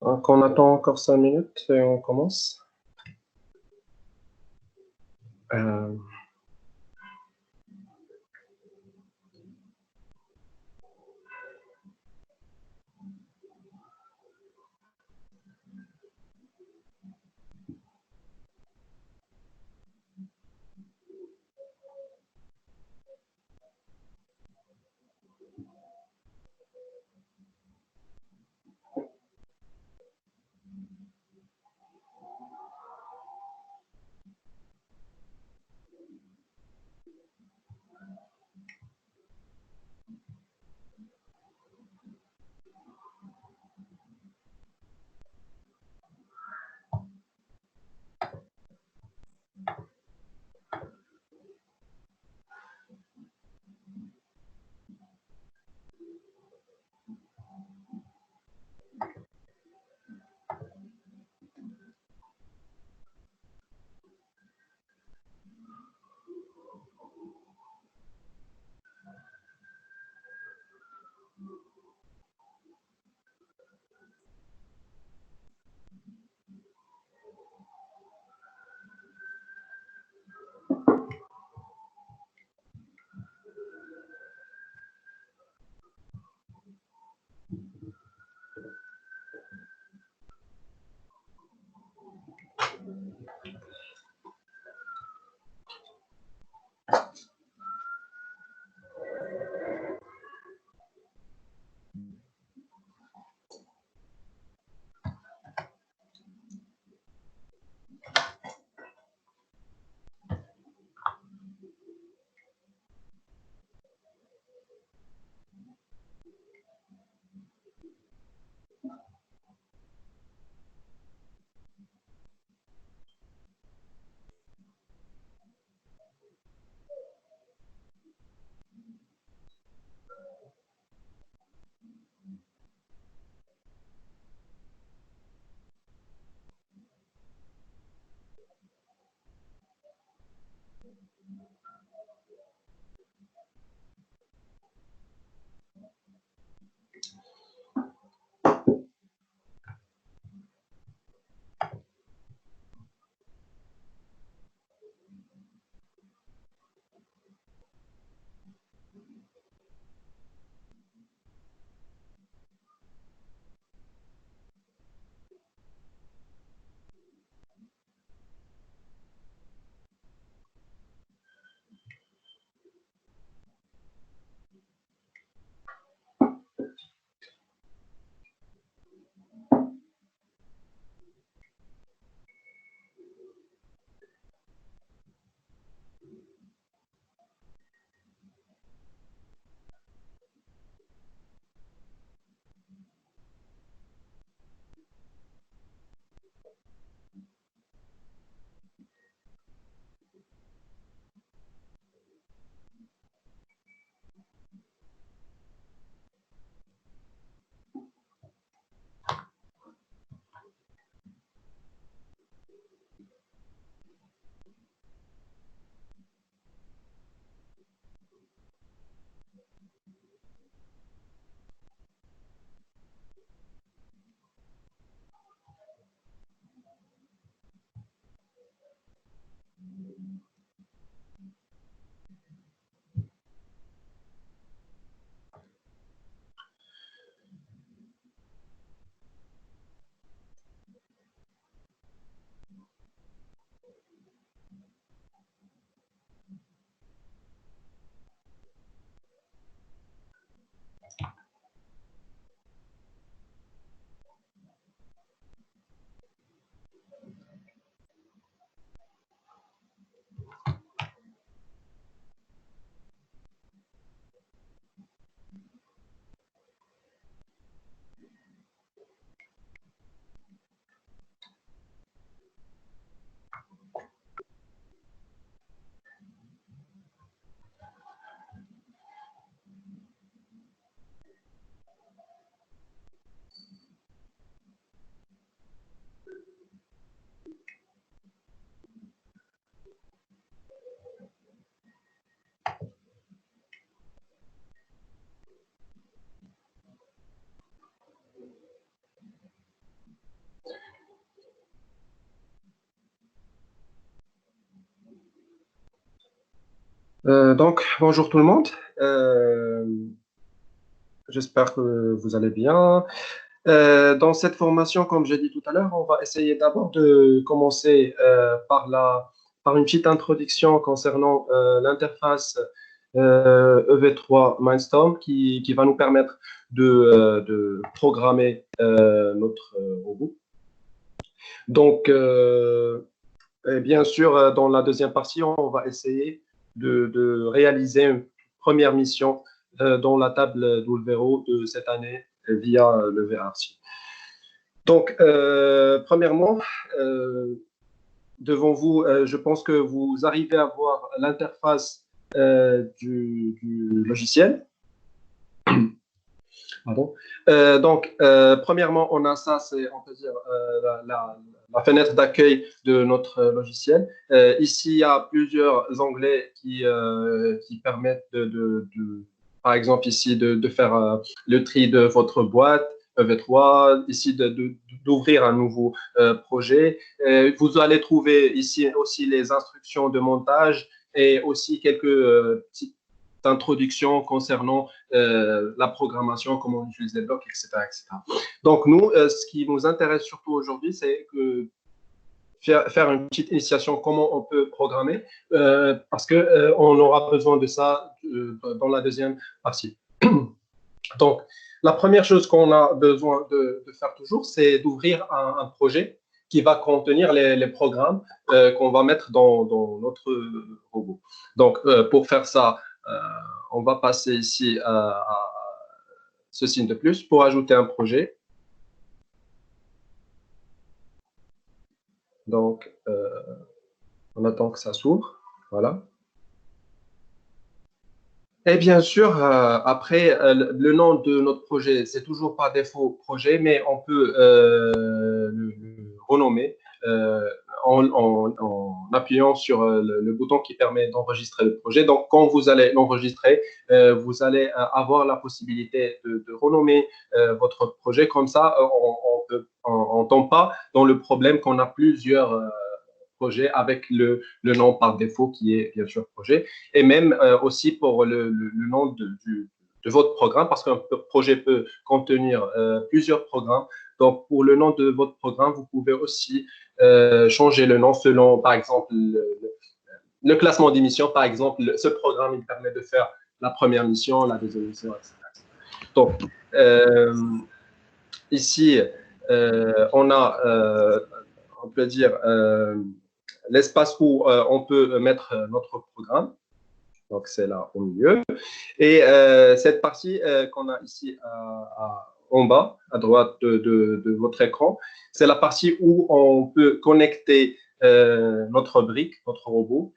Donc, on attend encore 5 minutes et on commence. Euh, Bonjour tout le monde. Euh, J'espère que vous allez bien. Dans cette formation, comme j'ai dit tout à l'heure, on va essayer d'abord de commencer par une petite introduction concernant l'interface EV3 Mindstorm qui va nous permettre de programmer notre robot. Donc, et bien sûr, dans la deuxième partie, on va essayer de réaliser une première mission dans la table d'Ulvero de cette année via le VRC. Donc, premièrement, euh, devant vous, je pense que vous arrivez à voir l'interface du logiciel. Pardon. Premièrement, on a ça, c'est, on peut dire, la fenêtre d'accueil de notre logiciel. Ici, il y a plusieurs onglets qui permettent par exemple, ici, de faire le tri de votre boîte EV3, ici, d'ouvrir un nouveau projet. Vous allez trouver ici aussi les instructions de montage et aussi quelques petites introductions concernant la programmation, comment on utilise les blocs, etc. etc. Donc, nous, ce qui nous intéresse surtout aujourd'hui, c'est que faire une petite initiation, comment on peut programmer, parce qu'on on aura besoin de ça dans la deuxième partie. Donc, la première chose qu'on a besoin de faire toujours, c'est d'ouvrir un projet qui va contenir les programmes qu'on va mettre dans notre robot. Donc, pour faire ça, euh, on va passer ici à ce signe de plus pour ajouter un projet. Donc, on attend que ça s'ouvre. Voilà. Et bien sûr, après, le nom de notre projet, c'est toujours par défaut projet, mais on peut le renommer euh, en appuyant sur le bouton qui permet d'enregistrer le projet. Donc, quand vous allez l'enregistrer, vous allez avoir la possibilité de renommer votre projet. Comme ça, on tombe pas dans le problème qu'on a plusieurs projet avec le nom par défaut qui est bien sûr projet, et même aussi pour le nom de votre programme, parce qu'un projet peut contenir plusieurs programmes. Donc, pour le nom de votre programme, vous pouvez aussi changer le nom selon, par exemple, le classement d'émissions. Par exemple, ce programme, il permet de faire la première mission, la deuxième mission, etc. Donc, ici, on a, on peut dire, l'espace où on peut mettre notre programme. Donc, c'est là au milieu. Et cette partie qu'on a ici en bas, à droite de votre écran, c'est la partie où on peut connecter notre brique, notre robot,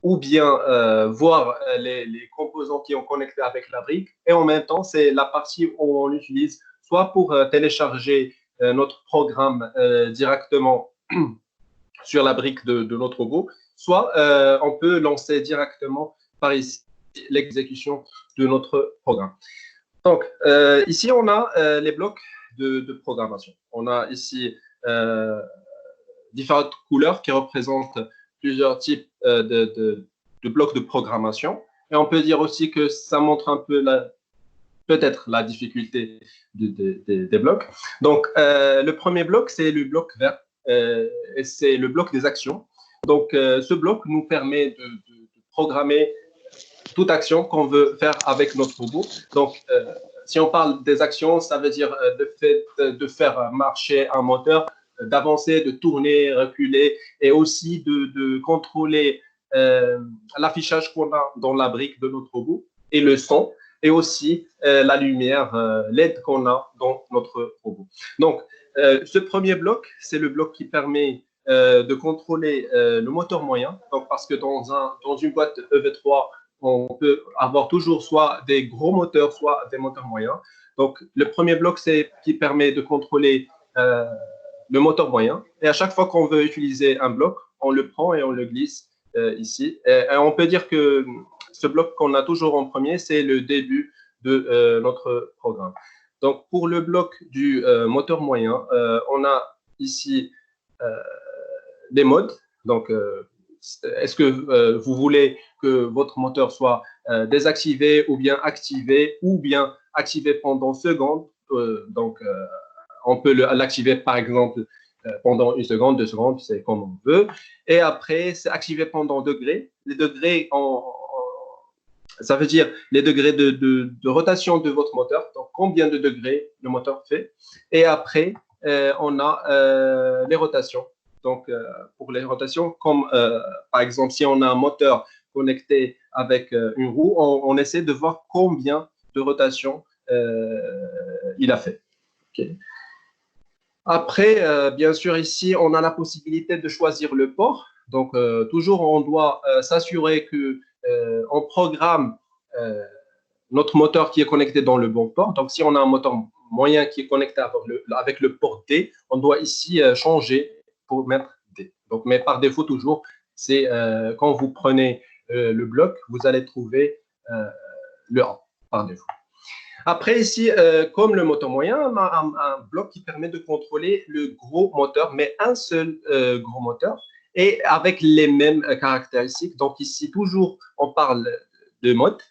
ou bien voir les composants qui ont connecté avec la brique. Et en même temps, c'est la partie où on l'utilise soit pour télécharger notre programme directement sur la brique de notre robot, soit on peut lancer directement par ici l'exécution de notre programme. Donc, ici, on a les blocs de programmation. On a ici différentes couleurs qui représentent plusieurs types de blocs de programmation. Et on peut dire aussi que ça montre un peu peut-être la difficulté des blocs. Donc, le premier bloc, c'est le bloc vert. Et c'est le bloc des actions. Donc, ce bloc nous permet de programmer toute action qu'on veut faire avec notre robot. Donc, si on parle des actions, ça veut dire le fait de faire marcher un moteur, d'avancer, de tourner, reculer, et aussi de contrôler l'affichage qu'on a dans la brique de notre robot et le son, et aussi la lumière LED qu'on a dans notre robot. Donc, ce premier bloc, c'est le bloc qui permet de contrôler le moteur moyen. Donc, parce que dans une boîte EV3, on peut avoir toujours soit des gros moteurs, soit des moteurs moyens. Donc, le premier bloc, c'est qui permet de contrôler le moteur moyen. Et à chaque fois qu'on veut utiliser un bloc, on le prend et on le glisse ici. Et on peut dire que ce bloc qu'on a toujours en premier, c'est le début de notre programme. Donc, pour le bloc du moteur moyen, on a ici des modes. Donc, est-ce que vous voulez que votre moteur soit désactivé ou bien activé pendant secondes. On peut l'activer par exemple pendant 1 seconde, 2 secondes, c'est comme on veut. Et après, c'est activé pendant degrés. Les degrés, ça veut dire les degrés de rotation de votre moteur, donc combien de degrés le moteur fait. Et après, on a les rotations. Donc, pour les rotations, comme par exemple, si on a un moteur connecté avec une roue, on essaie de voir combien de rotations il a fait. Okay. Après, bien sûr, ici, on a la possibilité de choisir le port. Donc, toujours, on doit s'assurer qu'on programme notre moteur qui est connecté dans le bon port. Donc, si on a un moteur moyen qui est connecté avec le port D, on doit ici changer pour mettre D. Donc, mais par défaut, toujours, c'est quand vous prenez le bloc, vous allez trouver le A par défaut. Après, ici, comme le moteur moyen, on a un bloc qui permet de contrôler le gros moteur, mais un seul gros moteur, et avec les mêmes caractéristiques. Donc, ici, toujours, on parle de mode.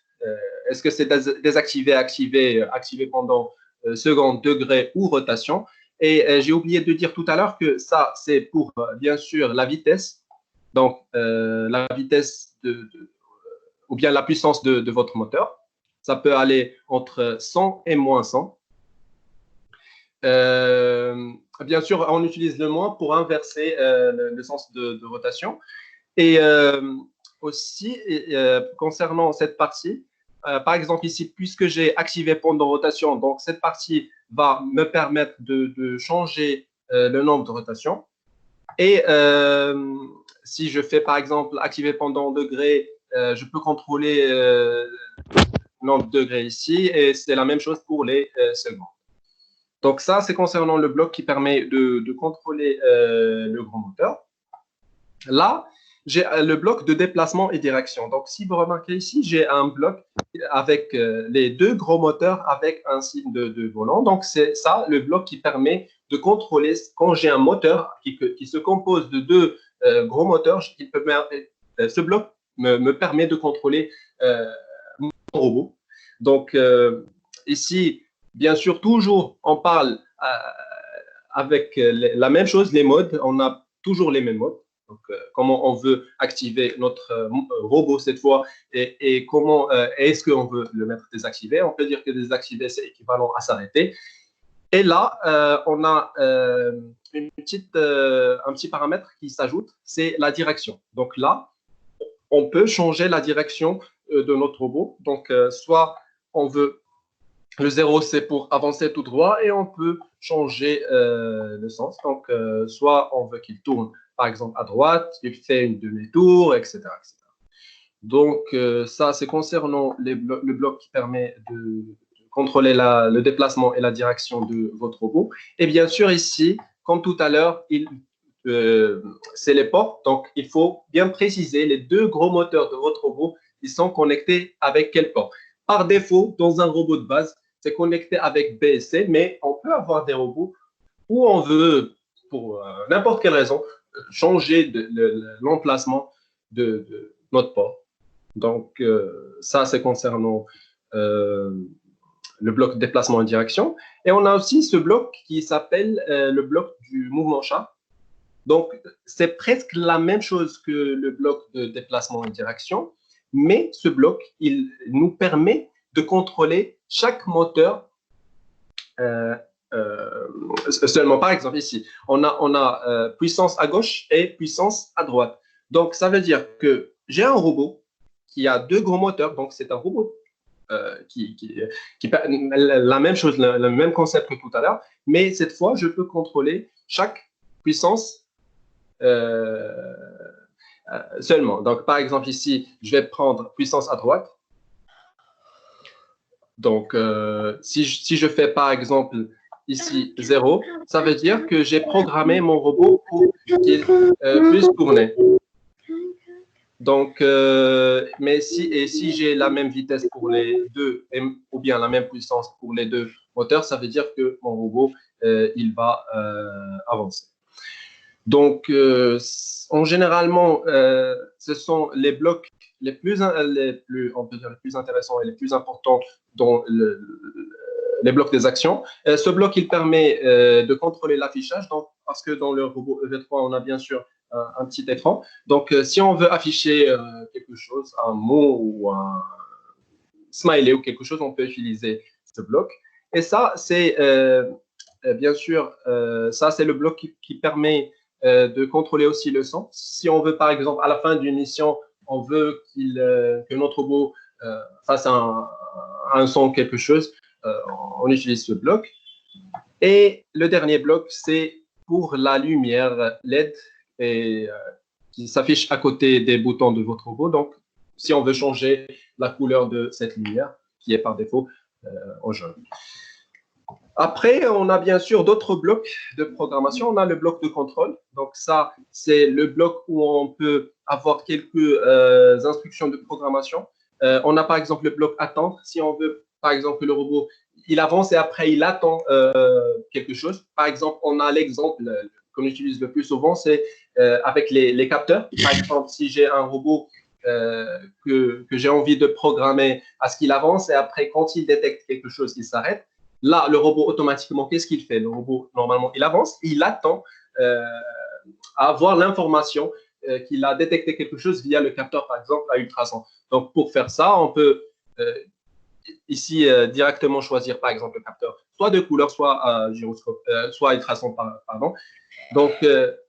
Est-ce que c'est désactivé, activé pendant seconde, degré ou rotation? Et j'ai oublié de dire tout à l'heure que ça, c'est pour, bien sûr, la vitesse. Donc, la vitesse ou bien la puissance de votre moteur. Ça peut aller entre 100 et moins 100. Bien sûr, on utilise le moins pour inverser le sens de rotation. Et aussi, concernant cette partie, par exemple ici, puisque j'ai activé pendant rotation, donc cette partie va me permettre de changer le nombre de rotations. Et si je fais par exemple activer pendant degré, je peux contrôler nombre de degrés ici, et c'est la même chose pour les secondes. Donc ça, c'est concernant le bloc qui permet de contrôler le grand moteur. Là, j'ai le bloc de déplacement et direction. Donc si vous remarquez ici, j'ai un bloc avec les deux gros moteurs avec un signe de volant. Donc c'est ça, le bloc qui permet de contrôler quand j'ai un moteur qui se compose de deux gros moteurs, ce bloc me permet de contrôler robot. Donc, ici, bien sûr, toujours, on parle avec la même chose, les modes. On a toujours les mêmes modes. Donc, comment on veut activer notre robot cette fois et comment est-ce qu'on veut le mettre désactivé. On peut dire que désactiver, c'est équivalent à s'arrêter. Et là, on a un petit paramètre qui s'ajoute, c'est la direction. Donc là, on peut changer la direction de notre robot. Donc, soit on veut, le 0, c'est pour avancer tout droit et on peut changer le sens. Donc, soit on veut qu'il tourne, par exemple, à droite, il fait une demi-tour, etc., etc. Donc, ça, c'est concernant le bloc qui permet de contrôler le déplacement et la direction de votre robot. Et bien sûr, ici, comme tout à l'heure, c'est les ports. Donc, il faut bien préciser les deux gros moteurs de votre robot, ils sont connectés avec quel port. Par défaut, dans un robot de base, c'est connecté avec B et C, mais on peut avoir des robots où on veut, pour n'importe quelle raison, changer l'emplacement de notre port. Donc, ça, c'est concernant le bloc déplacement et direction. Et on a aussi ce bloc qui s'appelle le bloc du mouvement chat. Donc, c'est presque la même chose que le bloc de déplacement et direction, mais ce bloc, il nous permet de contrôler chaque moteur seulement. Par exemple, ici, on a puissance à gauche et puissance à droite. Donc, ça veut dire que j'ai un robot qui a deux gros moteurs, donc c'est un robot qui la même chose, le même concept que tout à l'heure, mais cette fois, je peux contrôler chaque puissance seulement. Donc, par exemple, ici, je vais prendre puissance à droite. Donc, si je fais, par exemple, ici 0, ça veut dire que j'ai programmé mon robot pour qu'il puisse tourner. Donc, mais si j'ai la même vitesse pour les deux, ou bien la même puissance pour les deux moteurs, ça veut dire que mon robot, il va avancer. Donc, en généralement, ce sont les blocs on peut dire les plus intéressants et les plus importants dans les blocs des actions. Ce bloc, il permet de contrôler l'affichage, donc, parce que dans le robot EV3, on a bien sûr un petit écran. Donc, si on veut afficher quelque chose, un mot ou un smiley ou quelque chose, on peut utiliser ce bloc. Et ça, c'est bien sûr, ça, c'est le bloc qui permet de contrôler aussi le son. Si on veut, par exemple, à la fin d'une mission, on veut que notre robot fasse un son, quelque chose, on utilise ce bloc. Et le dernier bloc, c'est pour la lumière LED et, qui s'affiche à côté des boutons de votre robot. Donc, si on veut changer la couleur de cette lumière, qui est par défaut en jaune. Après, on a bien sûr d'autres blocs de programmation. On a le bloc de contrôle. Donc ça, c'est le bloc où on peut avoir quelques instructions de programmation. On a par exemple le bloc attendre. Si on veut, par exemple, que le robot, il avance et après, il attend quelque chose. Par exemple, on a l'exemple qu'on utilise le plus souvent, c'est avec les capteurs. Par exemple, si j'ai un robot que j'ai envie de programmer à ce qu'il avance et après, quand il détecte quelque chose, il s'arrête. Là, le robot, automatiquement, qu'est-ce qu'il fait? Le robot, normalement, il avance, il attend à avoir l'information qu'il a détecté quelque chose via le capteur, par exemple, à ultrasons. Donc, pour faire ça, on peut ici directement choisir, par exemple, le capteur, soit de couleur, soit gyroscope, soit ultrasons, pardon. Donc,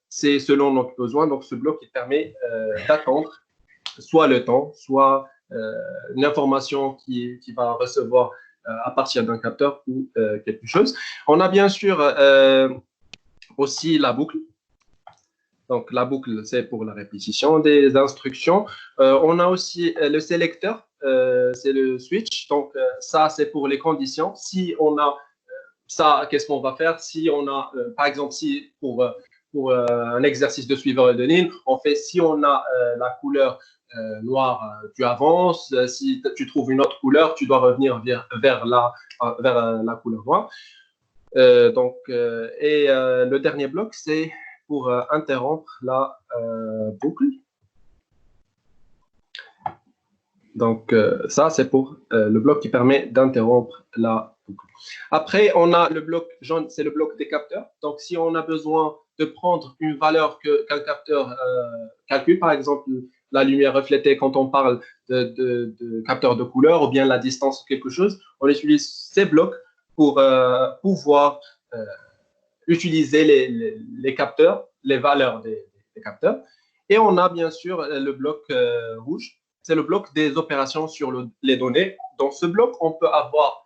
c'est selon notre besoin. Donc, ce bloc, il permet d'attendre soit le temps, soit une information qui va recevoir à partir d'un capteur ou quelque chose. On a bien sûr aussi la boucle. Donc, la boucle, c'est pour la répétition des instructions. On a aussi le sélecteur, c'est le switch. Donc, ça, c'est pour les conditions. Si on a ça, qu'est-ce qu'on va faire? Si on a, par exemple, si pour un exercice de suiveur de ligne, on fait si on a la couleur noire, tu avances. Si tu trouves une autre couleur, tu dois revenir vers la couleur noire. Le dernier bloc, c'est pour interrompre la boucle. Donc, ça, c'est pour le bloc qui permet d'interrompre la boucle. Après, on a le bloc jaune, c'est le bloc des capteurs. Donc, si on a besoin de prendre une valeur qu'un capteur calcule, par exemple, la lumière reflétée quand on parle de capteur de couleur ou bien la distance ou quelque chose, on utilise ces blocs pour pouvoir utiliser les capteurs, les valeurs des capteurs. Et on a bien sûr le bloc rouge, c'est le bloc des opérations sur les données. Dans ce bloc, on peut avoir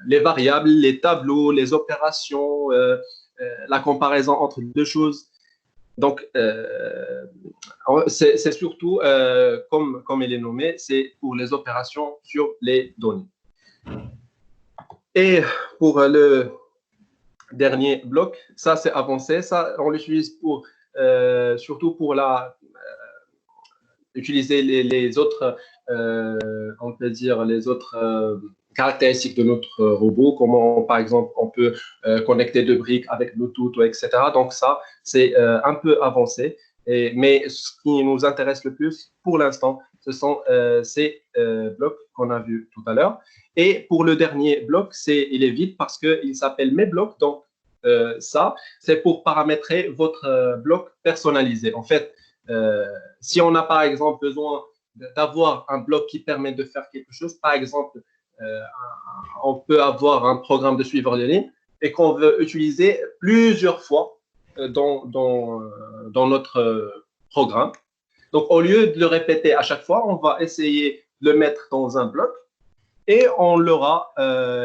les variables, les tableaux, les opérations, la comparaison entre deux choses. Donc, c'est surtout, comme il est nommé, c'est pour les opérations sur les données. Et pour le dernier bloc, ça c'est avancé, ça on l'utilise pour surtout pour utiliser les autres, on peut dire les autres caractéristiques de notre robot, comment par exemple on peut connecter deux briques avec Bluetooth, etc. Donc ça c'est un peu avancé, mais ce qui nous intéresse le plus pour l'instant, ce sont ces blocs qu'on a vus tout à l'heure. Et pour le dernier bloc, il est vide parce qu'il s'appelle mes blocs. Donc, ça, c'est pour paramétrer votre bloc personnalisé. En fait, si on a par exemple besoin d'avoir un bloc qui permet de faire quelque chose, par exemple, on peut avoir un programme de suiveur de ligne et qu'on veut utiliser plusieurs fois dans notre programme. Donc, au lieu de le répéter à chaque fois, on va essayer de le mettre dans un bloc et on l'aura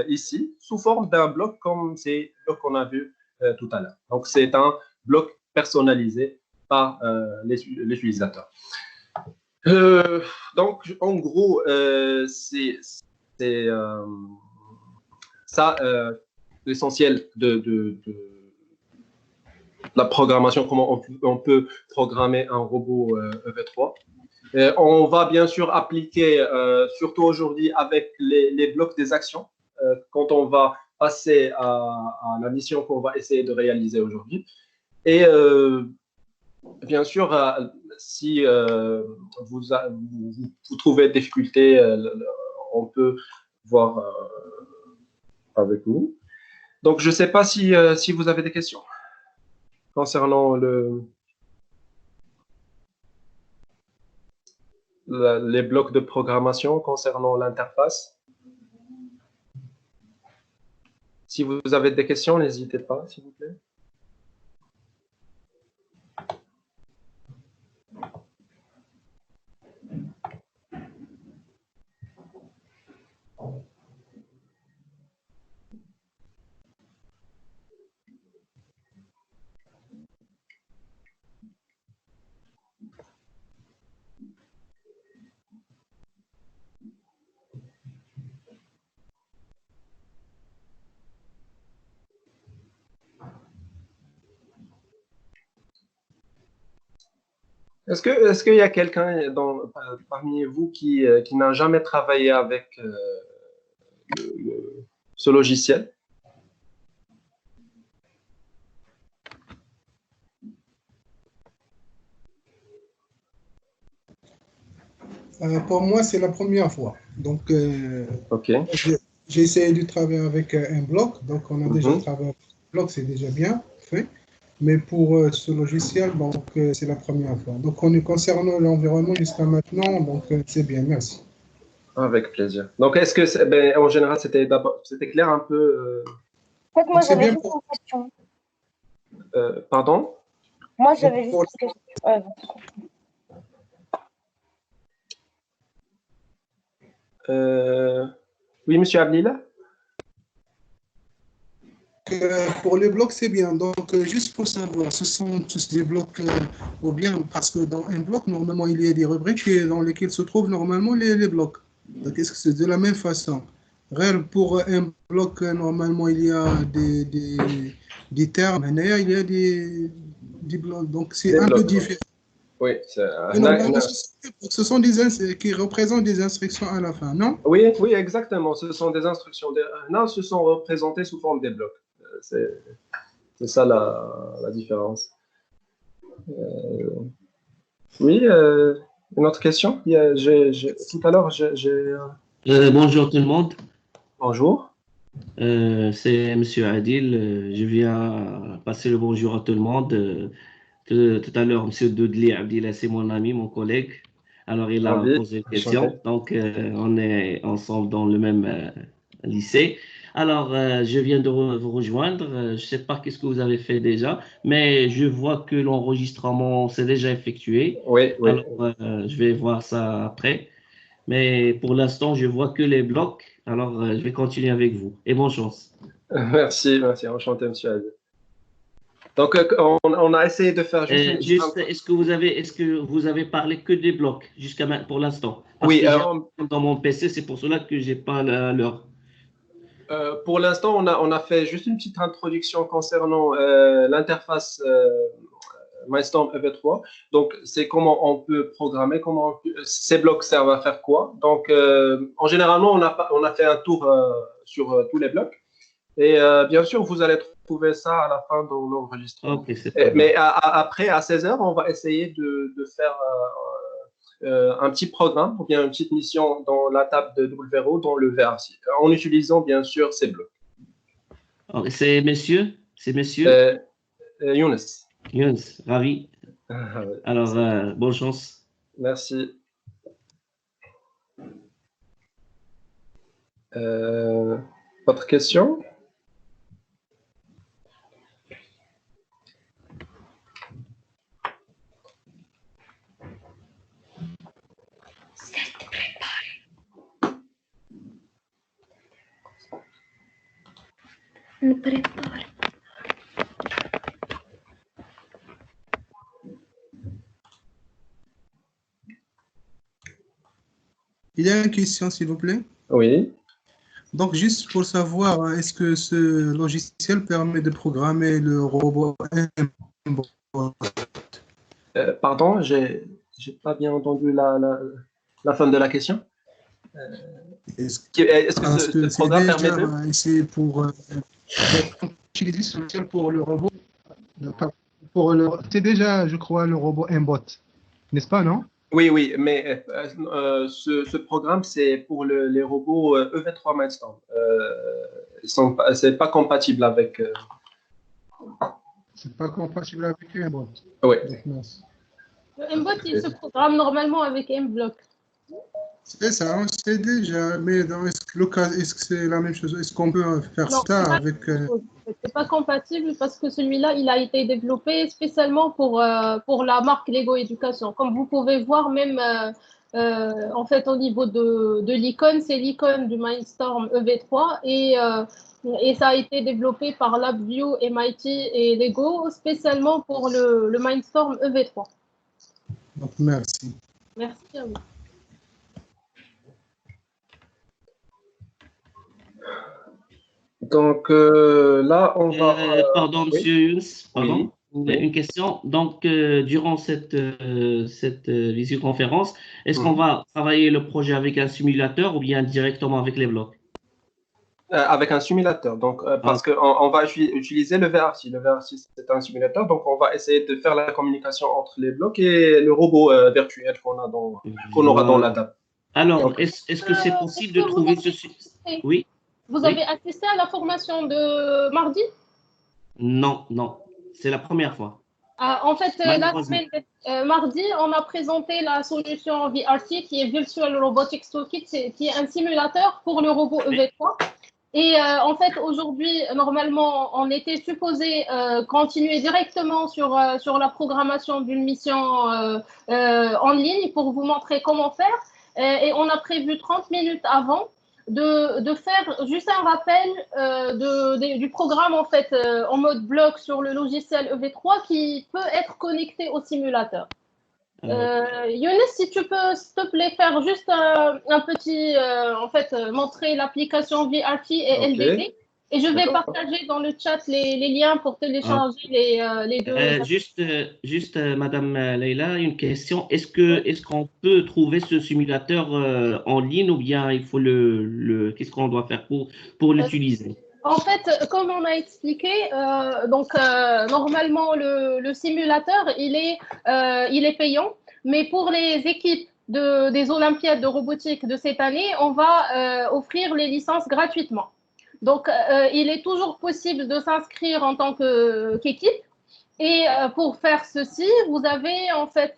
ici sous forme d'un bloc comme ces blocs qu'on a vu tout à l'heure. Donc, c'est un bloc personnalisé par l'utilisateur. Donc, en gros, c'est ça l'essentiel de la programmation, comment on peut programmer un robot EV3. On va bien sûr appliquer, surtout aujourd'hui avec les blocs des actions, quand on va passer à la mission qu'on va essayer de réaliser aujourd'hui. Et bien sûr, si vous trouvez des difficultés, on peut voir avec vous. Donc, je ne sais pas si vous avez des questions concernant les blocs de programmation, concernant l'interface. Si vous avez des questions, n'hésitez pas, s'il vous plaît. Est-ce qu'il y a quelqu'un parmi vous qui n'a jamais travaillé avec ce logiciel? Pour moi, c'est la première fois. Donc, OK. j'ai essayé de travailler avec un bloc. Donc, on a déjà travaillé avec un bloc, c'est déjà bien fait. Mais pour ce logiciel, donc, c'est la première fois. Donc, concernant l'environnement jusqu'à maintenant, donc, c'est bien, merci. Avec plaisir. Donc, est-ce que, ben, en général, c'était clair un peu En fait, moi, c'est j'avais bien juste une question. pardon? Moi, j'avais juste une question. Oui, monsieur Abdillah? Pour les blocs, c'est bien. Donc, juste pour savoir, ce sont tous des blocs ou bien, parce que dans un bloc, normalement, il y a des rubriques dans lesquelles se trouvent normalement les blocs. Donc, est-ce que c'est de la même façon? Pour un bloc, normalement, il y a des termes. Derrière, il y a des blocs. Donc, c'est un peu différent. Oui, Mais normalement, ce sont des qui représentent des instructions à la fin, non? oui, oui, exactement. Ce sont des instructions. Non, ce sont représentés sous forme des blocs. C'est ça la différence. Oui, une autre question? Tout à l'heure, Bonjour tout le monde. Bonjour. C'est Monsieur Adil. Je viens passer le bonjour à tout le monde. Tout à l'heure, Monsieur Doudli Abdillah, c'est mon ami, mon collègue. Alors, il a Ravi. posé une Enchanté. question. Donc, on est ensemble dans le même lycée. Alors, je viens de vous rejoindre. Je ne sais pas qu'est-ce que vous avez fait déjà, mais je vois que l'enregistrement s'est déjà effectué. Oui, oui. Alors, je vais voir ça après. Mais pour l'instant, je vois que les blocs. Alors, je vais continuer avec vous. Et bonne chance. Merci, merci. Enchanté, monsieur Adil. Donc, on a essayé de faire juste une petite... Est-ce que vous avez parlé que des blocs jusqu'à maintenant, pour l'instant? Parce Oui, que j'ai dans mon PC, c'est pour cela que j'ai pas l'heure. pour l'instant, on a fait juste une petite introduction concernant l'interface Mindstorm EV3. Donc, c'est comment on peut programmer, ces blocs servent à faire quoi. Donc, en généralement, on a fait un tour sur tous les blocs. Et bien sûr, vous allez trouver ça à la fin de l'enregistrement. Ok, c'est pas Mais après, à 16 heures, on va essayer de faire un petit programme ou bien une petite mission dans la table de WRO, dans le VRC, en utilisant bien sûr ces blocs. C'est monsieur? C'est monsieur? Younes. Younes, ravi. Ouais. Alors, bonne chance. Merci. Votre question? Me prépare. Il y a une question, s'il vous plaît. Oui. Donc, juste pour savoir, est-ce que ce logiciel permet de programmer le robot Pardon, j'ai pas bien entendu la fin de la question. Est-ce que ce programme permet de... C'est pour utiliser ce logiciel pour le robot C'est déjà, je crois, le robot Mbot, n'est-ce pas, non? Oui, oui, mais ce programme, c'est pour les robots EV3 Mindstorm. C'est pas compatible avec. C'est pas compatible avec Mbot. Oui. Mince. Le Mbot, il se programme normalement avec Mblock. C'est ça, on sait déjà, mais est-ce que c'est la même chose? Est-ce qu'on peut faire Non, ça avec... c'est pas compatible parce que celui-là, il a été développé spécialement pour la marque Lego Éducation. Comme vous pouvez voir, même en fait, au niveau de l'icône, c'est l'icône du Mindstorm EV3 et ça a été développé par LabVIEW, MIT et Lego spécialement pour le Mindstorm EV3. Donc, merci. Merci à vous. Donc là, on va. Pardon, Oui. Monsieur Younes, pardon. Oui. Une question. Donc, durant cette visioconférence, est-ce qu'on va travailler le projet avec un simulateur ou bien directement avec les blocs? Avec un simulateur. Donc, parce qu'on va utiliser le VRC. Le VRC, c'est un simulateur. Donc, on va essayer de faire la communication entre les blocs et le robot virtuel qu'on aura dans la table. Alors, est-ce que c'est possible de trouver ce... Oui. Vous avez assisté à la formation de mardi? Non, non. C'est la première fois. En fait, la semaine mardi, on a présenté la solution VRT qui est Virtual Robotics Toolkit, qui est un simulateur pour le robot EV3. Et en fait, aujourd'hui, normalement, on était supposé continuer directement sur la programmation d'une mission en ligne pour vous montrer comment faire. Et on a prévu 30 minutes avant de faire juste un rappel du programme en fait en mode bloc sur le logiciel EV3 qui peut être connecté au simulateur. Younes, si tu peux s'il te plaît faire juste un petit en fait montrer l'application VRT et LDD et je vais partager dans le chat les liens pour télécharger les deux. Juste Madame Leïla, une question. Est-ce qu'on peut trouver ce simulateur en ligne ou bien il faut qu'est-ce qu'on doit faire pour l'utiliser? En fait, comme on a expliqué, normalement le simulateur il est payant, mais pour les équipes des Olympiades de robotique de cette année, on va offrir les licences gratuitement. Donc, il est toujours possible de s'inscrire en tant qu'équipe. Et pour faire ceci, vous avez en fait,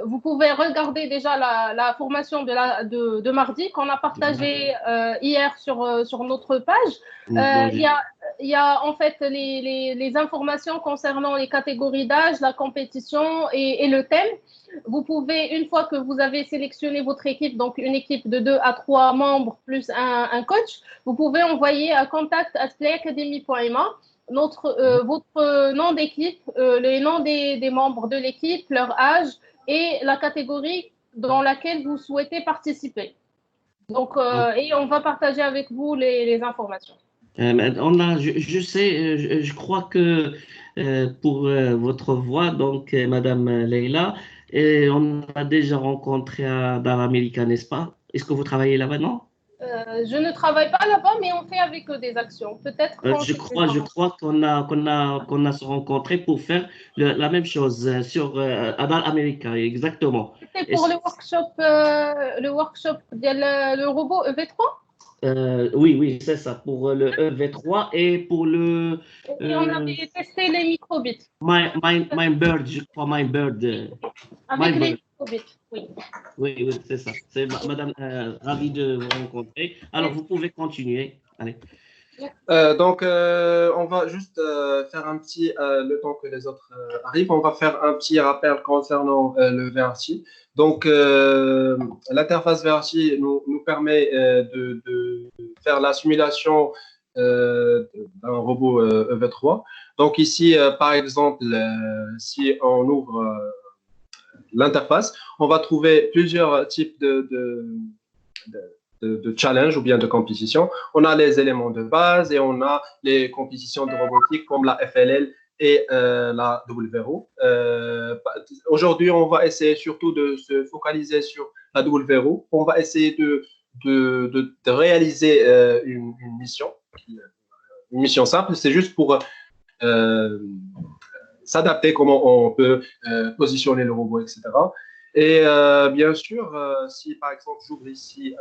vous pouvez regarder déjà la formation de mardi qu'on a partagée hier sur notre page. Il y a en fait les informations concernant les catégories d'âge, la compétition et le thème. Vous pouvez, une fois que vous avez sélectionné votre équipe, donc une équipe de 2 à 3 membres plus un coach, vous pouvez envoyer à contact@playacademy.ma votre nom d'équipe, les noms des membres de l'équipe, leur âge et la catégorie dans laquelle vous souhaitez participer. Donc, et on va partager avec vous les informations. Je sais, je crois que pour votre voix, donc Madame Leïla, on a déjà rencontré dans l'Amérique, n'est-ce pas? Est-ce que vous travaillez là-bas, non? Je ne travaille pas là-bas, mais on fait avec eux des actions. Peut-être. Je crois qu'on a se rencontré pour faire la même chose dans l'Amérique, exactement. C'était pour le workshop le robot EV3? Oui, c'est ça, pour le EV3 et pour le... Et on avait testé les microbits. Mindbird, je crois, Mindbird. Avec les microbits, oui. Oui, c'est ça. C'est Madame, ravi de vous rencontrer. Alors, vous pouvez continuer. Allez. Donc, on va juste faire un petit, le temps que les autres arrivent, on va faire un petit rappel concernant le VRT. Donc, l'interface VRT nous permet de faire la simulation d'un robot EV3. Donc, ici, par exemple, si on ouvre l'interface, on va trouver plusieurs types de challenge ou bien de compétition. On a les éléments de base et on a les compétitions de robotique comme la FLL et la WRO. Aujourd'hui, on va essayer surtout de se focaliser sur la WRO. On va essayer de réaliser une mission simple. C'est juste pour s'adapter, comment on peut positionner le robot, etc. Et bien sûr, si par exemple j'ouvre ici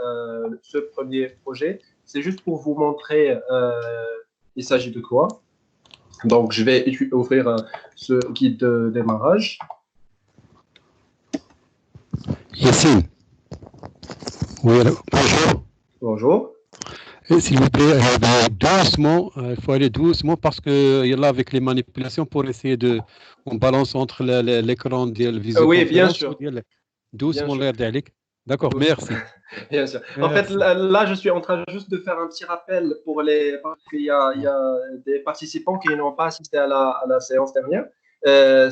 ce premier projet, c'est juste pour vous montrer il s'agit de quoi. Donc, je vais ouvrir ce guide de démarrage. Yassine. Oui, alors, bonjour. Bonjour. S'il vous plaît, doucement, il faut aller doucement parce que là, avec les manipulations, pour essayer de. On balance entre l'écran de la Oui, bien visioconférence. sûr. Doucement, Bien l'air d'Alik. D'accord, sûr. merci. Bien sûr. En fait, Merci. là, je suis en train juste de faire un petit rappel pour les. Parce qu'il y a des participants qui n'ont pas assisté à la séance dernière.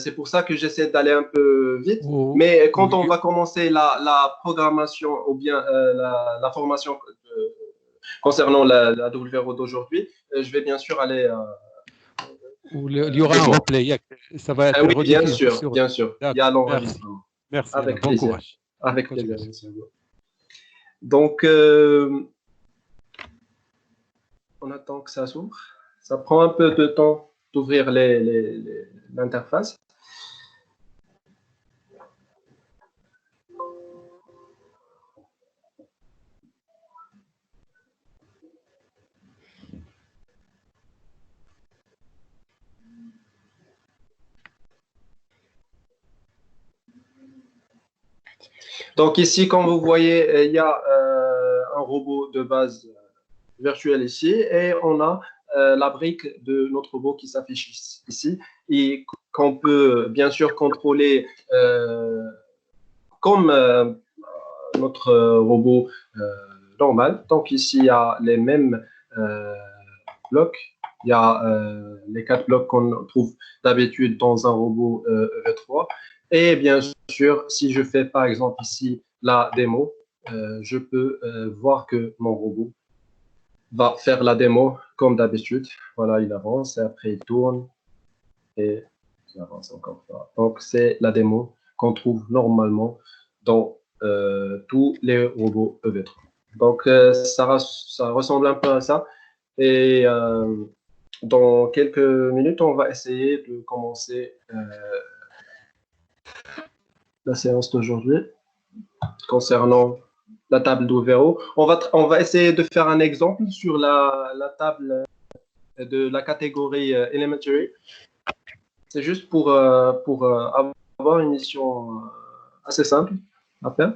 C'est pour ça que j'essaie d'aller un peu vite. Oh, Mais quand on oui. va commencer la programmation ou bien la formation concernant la WRO d'aujourd'hui, je vais bien sûr aller Il y aura un doucement. replay. Ça va être Oui, bien rediffusé sûr, sur. bien sûr. Il y a D'accord, merci. l'enregistrement. Merci, alors, Avec bon plaisir. courage. Bonne Avec plaisir, continuation. monsieur Hugo. Donc, on attend que ça s'ouvre. Ça prend un peu de temps d'ouvrir l'interface. Donc ici, comme vous voyez, il y a un robot de base virtuel ici et on a la brique de notre robot qui s'affiche ici et qu'on peut bien sûr contrôler comme notre robot normal. Donc ici, il y a les mêmes blocs. Il y a les 4 blocs qu'on trouve d'habitude dans un robot EV3. Et bien sûr, si je fais par exemple ici la démo, je peux voir que mon robot va faire la démo comme d'habitude. Voilà, il avance et après il tourne et il avance encore. Donc c'est la démo qu'on trouve normalement dans tous les robots EV3. Donc ça ressemble un peu à ça. Et dans quelques minutes, on va essayer de commencer la séance d'aujourd'hui concernant la table d'Overo. On va essayer de faire un exemple sur la table de la catégorie Elementary. C'est juste pour avoir une mission assez simple à faire.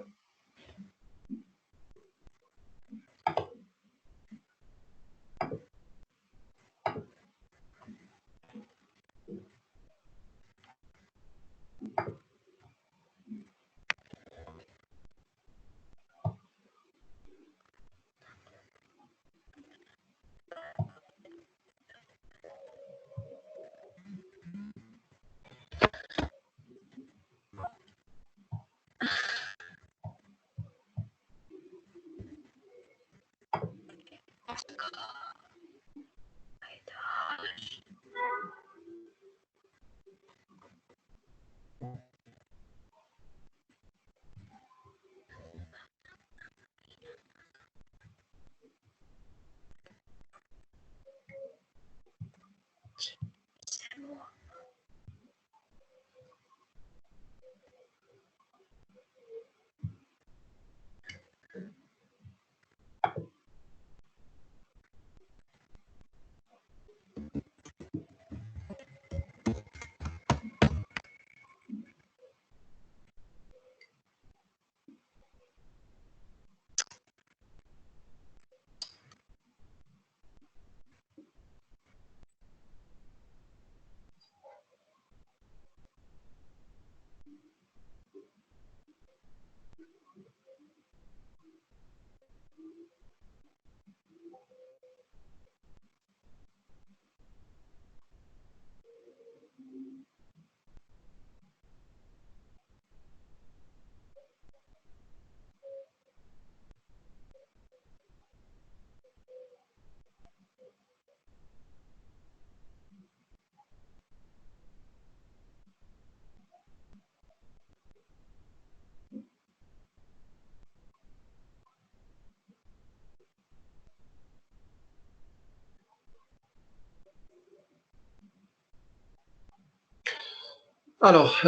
Alors,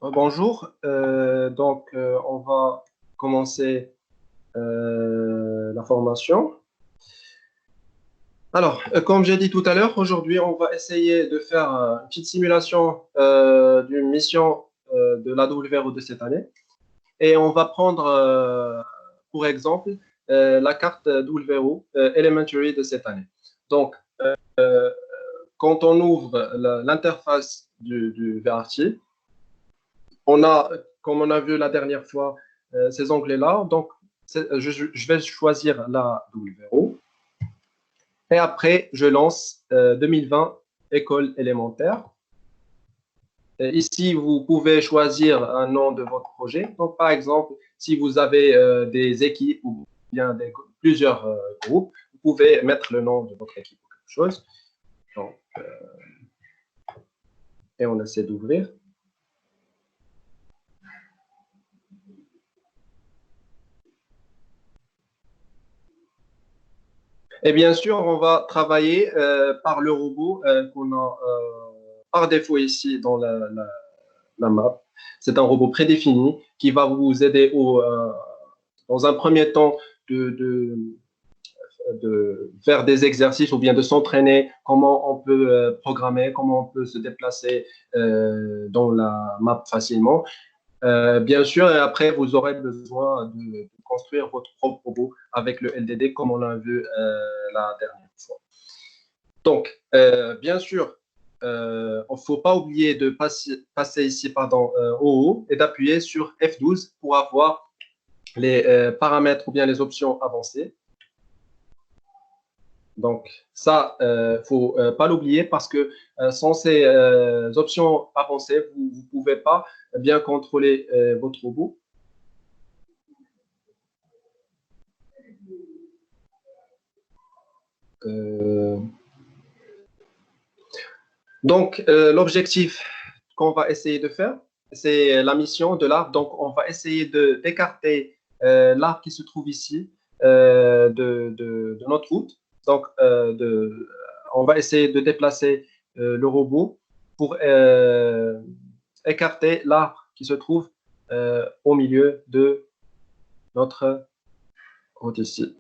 bonjour. On va commencer la formation. Alors, comme j'ai dit tout à l'heure, aujourd'hui, on va essayer de faire une petite simulation d'une mission de la WRO de cette année. Et on va prendre, pour exemple, la carte WRO Elementary de cette année. Donc, euh, quand on ouvre l'interface du VRT, on a, comme on a vu la dernière fois, ces onglets-là. Donc, je vais choisir la WRO. Et après, je lance 2020 école élémentaire. Et ici, vous pouvez choisir un nom de votre projet. Donc, par exemple, si vous avez des équipes ou bien plusieurs groupes, vous pouvez mettre le nom de votre équipe ou quelque chose. Donc, et on essaie d'ouvrir. Et bien sûr, on va travailler par le robot qu'on a par défaut ici dans la map. C'est un robot prédéfini qui va vous aider dans un premier temps de faire des exercices ou bien de s'entraîner, comment on peut programmer, comment on peut se déplacer dans la map facilement. Bien sûr, et après, vous aurez besoin de construire votre propre robot avec le LDD, comme on l'a vu la dernière fois. Donc, bien sûr, il ne faut pas oublier de passer ici au haut et d'appuyer sur F12 pour avoir les paramètres ou bien les options avancées. Donc, ça, faut pas l'oublier parce que sans ces options avancées, vous ne pouvez pas bien contrôler votre robot. Donc, l'objectif qu'on va essayer de faire, c'est la mission de l'arbre. Donc, on va essayer d'écarter l'arbre qui se trouve ici de notre route. Donc, on va essayer de déplacer le robot pour écarter l'arbre qui se trouve au milieu de notre route ici.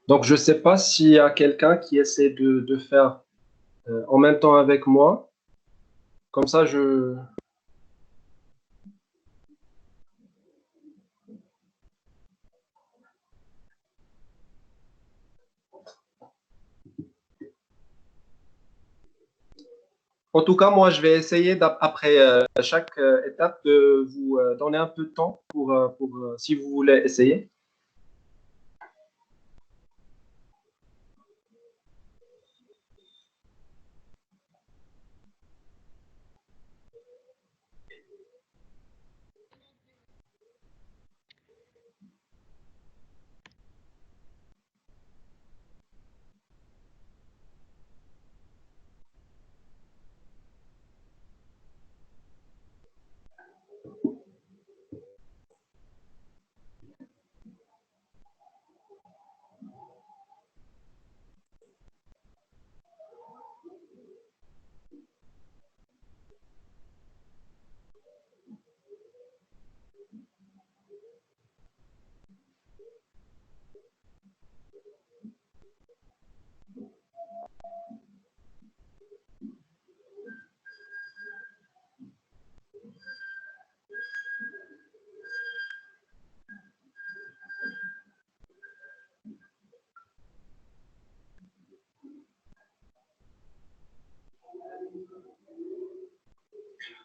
Donc, je ne sais pas s'il y a quelqu'un qui essaie de faire en même temps avec moi. Comme ça, je... En tout cas, moi, je vais essayer, après chaque étape, de vous donner un peu de temps pour si vous voulez essayer.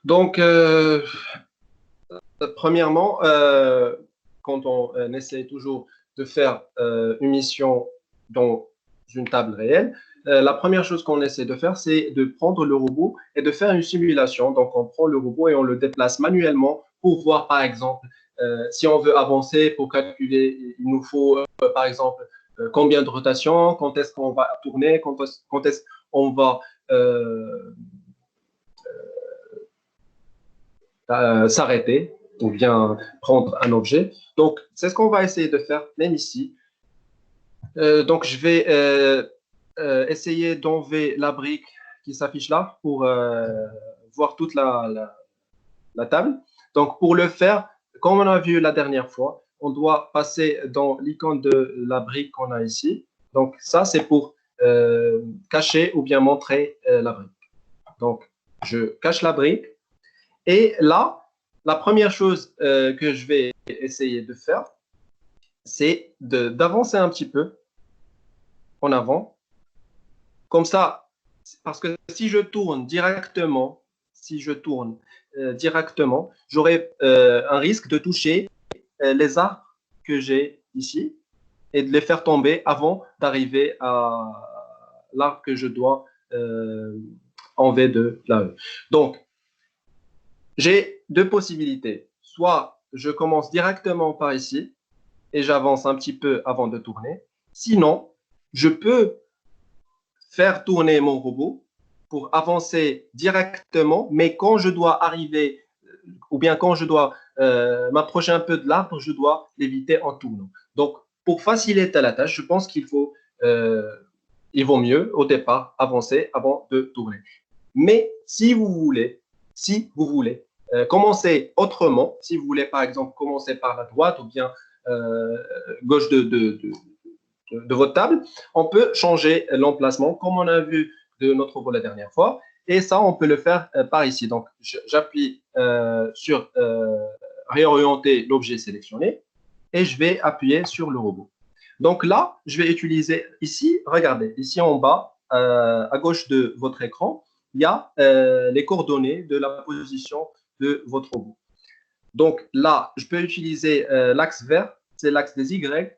Donc, premièrement, quand on essaie toujours de faire une mission dans une table réelle, la première chose qu'on essaie de faire, c'est de prendre le robot et de faire une simulation. Donc, on prend le robot et on le déplace manuellement pour voir, par exemple, si on veut avancer, pour calculer, il nous faut, par exemple, combien de rotations, quand est-ce qu'on va tourner, quand est-ce qu'on va s'arrêter ou bien prendre un objet. Donc, c'est ce qu'on va essayer de faire même ici. Donc, je vais essayer d'enlever la brique qui s'affiche là pour voir toute la table. Donc, pour le faire, comme on a vu la dernière fois, on doit passer dans l'icône de la brique qu'on a ici. Donc, ça, c'est pour cacher ou bien montrer la brique. Donc, je cache la brique. Et là, la première chose que je vais essayer de faire, c'est d'avancer un petit peu en avant. Comme ça, parce que si je tourne directement, j'aurai un risque de toucher les arbres que j'ai ici et de les faire tomber avant d'arriver à l'arbre que je dois enlever de là. Donc, j'ai deux possibilités. Soit je commence directement par ici et j'avance un petit peu avant de tourner. Sinon, je peux faire tourner mon robot pour avancer directement, mais quand je dois arriver ou bien quand je dois m'approcher un peu de l'arbre, je dois l'éviter en tournant. Donc, pour faciliter la tâche, je pense il vaut mieux au départ avancer avant de tourner. Mais si vous voulez commencer autrement, si vous voulez par exemple commencer par la droite ou bien gauche de votre table, on peut changer l'emplacement comme on a vu de notre robot la dernière fois. Et ça, on peut le faire par ici. Donc, j'appuie sur réorienter l'objet sélectionné et je vais appuyer sur le robot. Donc là, je vais utiliser ici, regardez, ici en bas, à gauche de votre écran, il y a les coordonnées de la position de votre robot. Donc là, je peux utiliser l'axe vert, c'est l'axe des Y,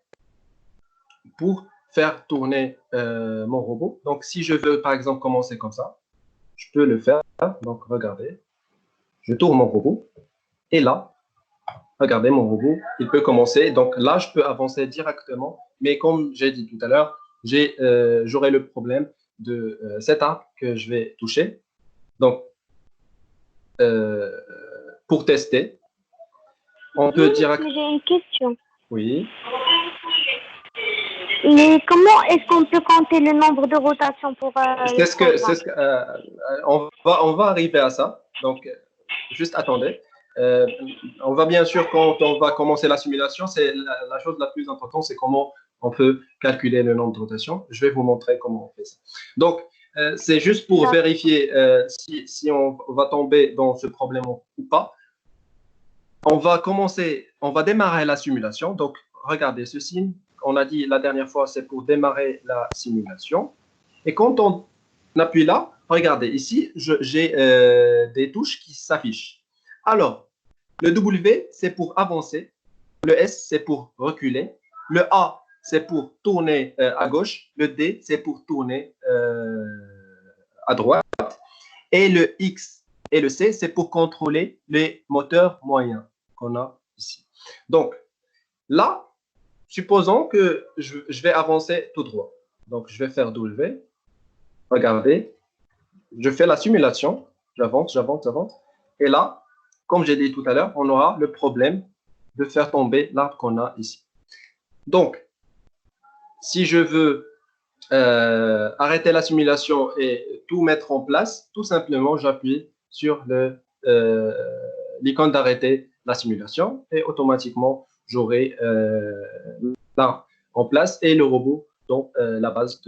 pour faire tourner mon robot. Donc si je veux par exemple commencer comme ça, je peux le faire. Donc regardez, je tourne mon robot et là, regardez mon robot, il peut commencer. Donc là, je peux avancer directement, mais comme j'ai dit tout à l'heure, j'aurai le problème de cet arbre que je vais toucher. Donc, pour tester, on peut directement... J'ai une question. Oui. Mais comment est-ce qu'on peut compter le nombre de rotations pour on va arriver à ça. Donc, juste attendez. On va bien sûr, quand on va commencer la simulation, c'est la chose la plus importante, c'est comment on peut calculer le nombre de rotations. Je vais vous montrer comment on fait ça. Donc, c'est juste pour vérifier si on va tomber dans ce problème ou pas. On va démarrer la simulation. Donc, regardez ce signe. On a dit la dernière fois, c'est pour démarrer la simulation. Et quand on appuie là, regardez, ici, j'ai des touches qui s'affichent. Alors, le W, c'est pour avancer. Le S, c'est pour reculer. Le A, c'est pour tourner à gauche. Le D, c'est pour tourner à droite. Et le X et le C, c'est pour contrôler les moteurs moyens qu'on a ici. Donc, là, supposons que je vais avancer tout droit. Donc, je vais faire W. Regardez, je fais la simulation. J'avance. Et là, comme j'ai dit tout à l'heure, on aura le problème de faire tomber l'arbre qu'on a ici. Donc, si je veux arrêter la simulation et tout mettre en place, tout simplement, j'appuie sur l'icône d'arrêter la simulation et automatiquement, j'aurai l'arbre en place et le robot dans la base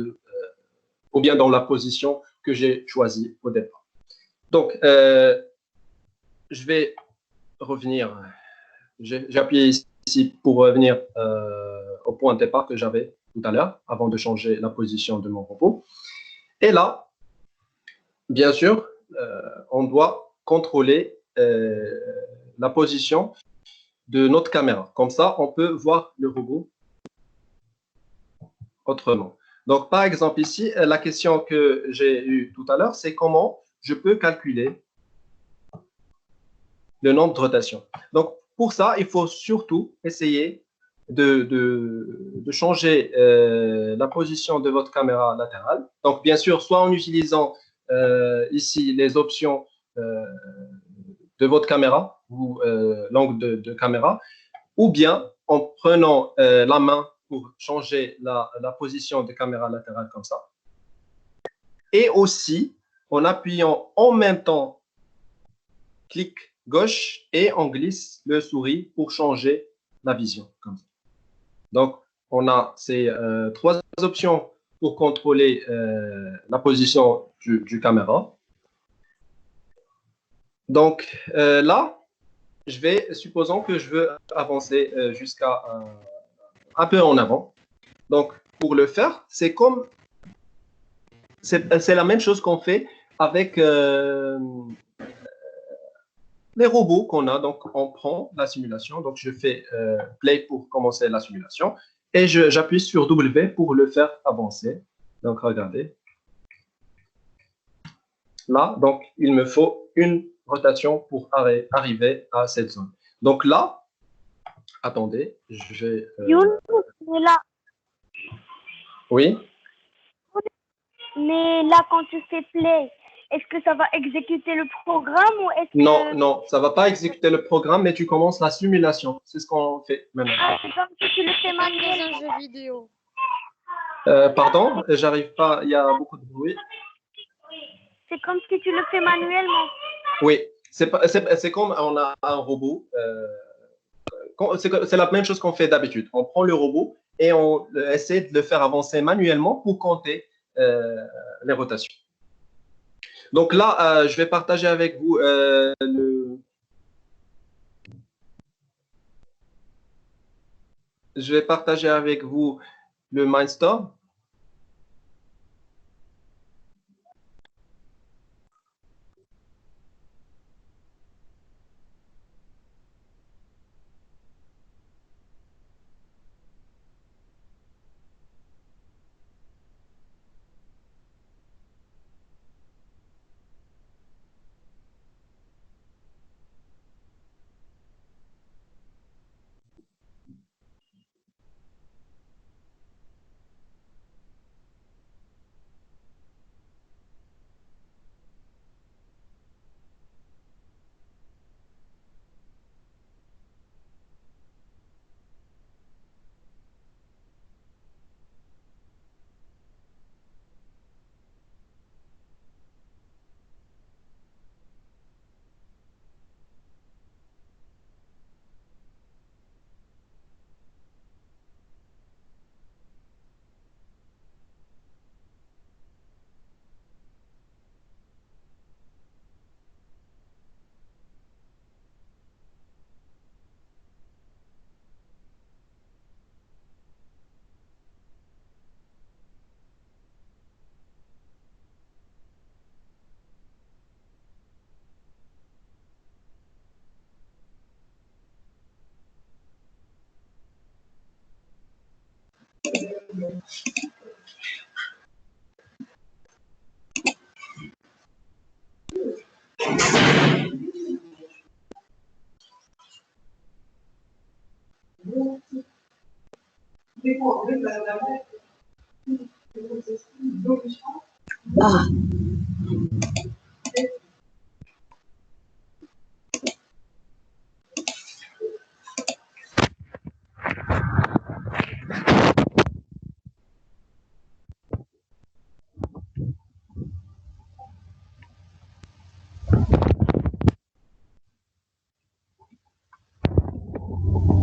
ou bien dans la position que j'ai choisie au départ. Donc, je vais revenir. J'ai appuyé ici pour revenir au point de départ que j'avais tout à l'heure avant de changer la position de mon robot. Et là, bien sûr, on doit contrôler la position de notre caméra. Comme ça, on peut voir le robot autrement. Donc, par exemple, ici, la question que j'ai eue tout à l'heure, c'est comment je peux calculer le nombre de rotations. Donc, pour ça, il faut surtout essayer de changer la position de votre caméra latérale. Donc, bien sûr, soit en utilisant ici les options de votre caméra ou l'angle de caméra, ou bien en prenant la main pour changer la position des caméras latérales comme ça. Et aussi, en appuyant en même temps, clic gauche et on glisse le souris pour changer la vision. Comme ça. Donc, on a ces trois options pour contrôler la position du caméra. Donc, là, supposons que je veux avancer jusqu'à un peu en avant. Donc, pour le faire, c'est la même chose qu'on fait avec les robots qu'on a. Donc, on prend la simulation. Donc, je fais play pour commencer la simulation et j'appuie sur W pour le faire avancer. Donc, regardez. Là, donc, il me faut une rotation pour arriver à cette zone. Donc là, attendez, je vais... Youn, mais là, Oui, quand tu fais play, est-ce que ça va exécuter le programme ou est-ce que... non, ça ne va pas exécuter le programme, mais tu commences la simulation. C'est ce qu'on fait maintenant. Ah, c'est comme si tu le fais Dans un manuellement. jeu vidéo. Pardon, j'arrive pas, il y a beaucoup de bruit. C'est comme si tu le fais manuellement. Oui, c'est comme on a un robot. C'est la même chose qu'on fait d'habitude. On prend le robot et on essaie de le faire avancer manuellement pour compter les rotations. Donc là, je vais partager avec vous le Mindstorm.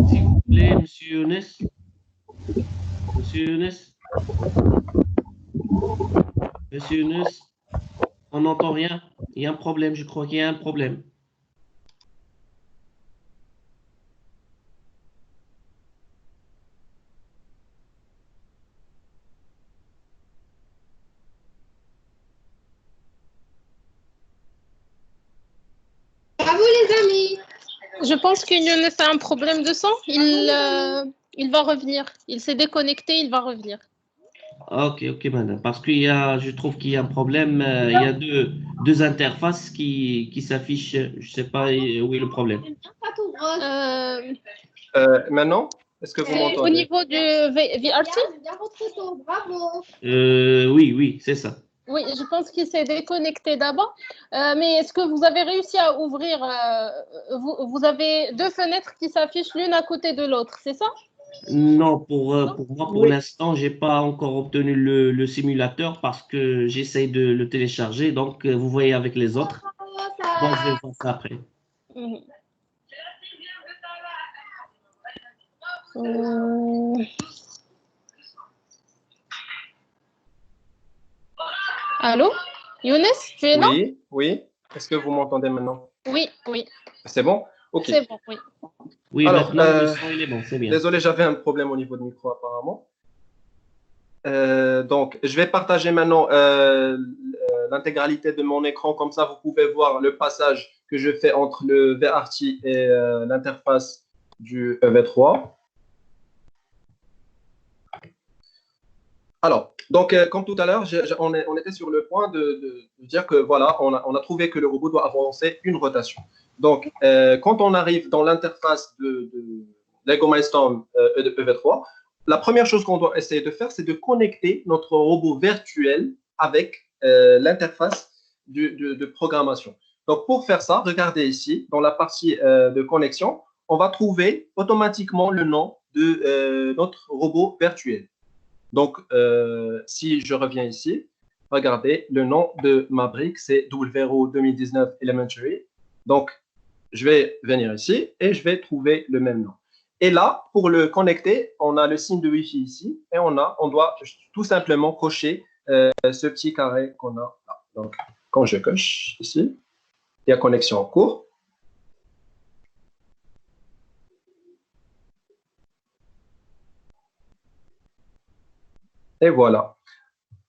S'il vous plaît, Monsieur Younes. Monsieur Younes. Monsieur Younes, on n'entend rien. Il y a un problème, je crois qu'il y a un problème. Bravo les amis. Je pense que Younes a un problème de son. Il va revenir. Il s'est déconnecté, il va revenir. Ok, madame. Parce je trouve qu'il y a un problème. Il y a deux interfaces qui s'affichent. Je ne sais pas où est le problème. Maintenant, est-ce que vous C'est au m'entendez? niveau du VRT? Oui, c'est ça. Oui, je pense qu'il s'est déconnecté d'abord. Mais est-ce que vous avez réussi à ouvrir vous avez deux fenêtres qui s'affichent l'une à côté de l'autre, c'est ça? Non, pour moi, pour Oui. l'instant, j'ai pas encore obtenu le simulateur parce que j'essaye de le télécharger. Donc, vous voyez avec les autres. Bon, je vais voir ça après. Mhm. Euh, Allô? Younes, tu es là? Oui, oui. Est-ce que vous m'entendez maintenant? Oui, oui, C'est bon? Ok. c'est bon, oui. Oui, Alors, maintenant, le son, il est bon, c'est bien. désolé, j'avais un problème au niveau de micro apparemment. Donc, je vais partager maintenant l'intégralité de mon écran. Comme ça, vous pouvez voir le passage que je fais entre le VRT et l'interface du EV3. Alors, donc, comme tout à l'heure, on était sur le point de dire que voilà, on a trouvé que le robot doit avancer une rotation. Donc, quand on arrive dans l'interface de Lego Mindstorm EV3, la première chose qu'on doit essayer de faire, c'est de connecter notre robot virtuel avec l'interface de programmation. Donc, pour faire ça, regardez ici, dans la partie de connexion, on va trouver automatiquement le nom de notre robot virtuel. Donc, si je reviens ici, regardez, le nom de ma brique, c'est WRO 2019 Elementary. Donc, je vais venir ici et je vais trouver le même nom. Et là, pour le connecter, on a le signe de Wi-Fi ici et on doit tout simplement cocher ce petit carré qu'on a là. Donc, quand je coche ici, il y a connexion en cours. Et voilà.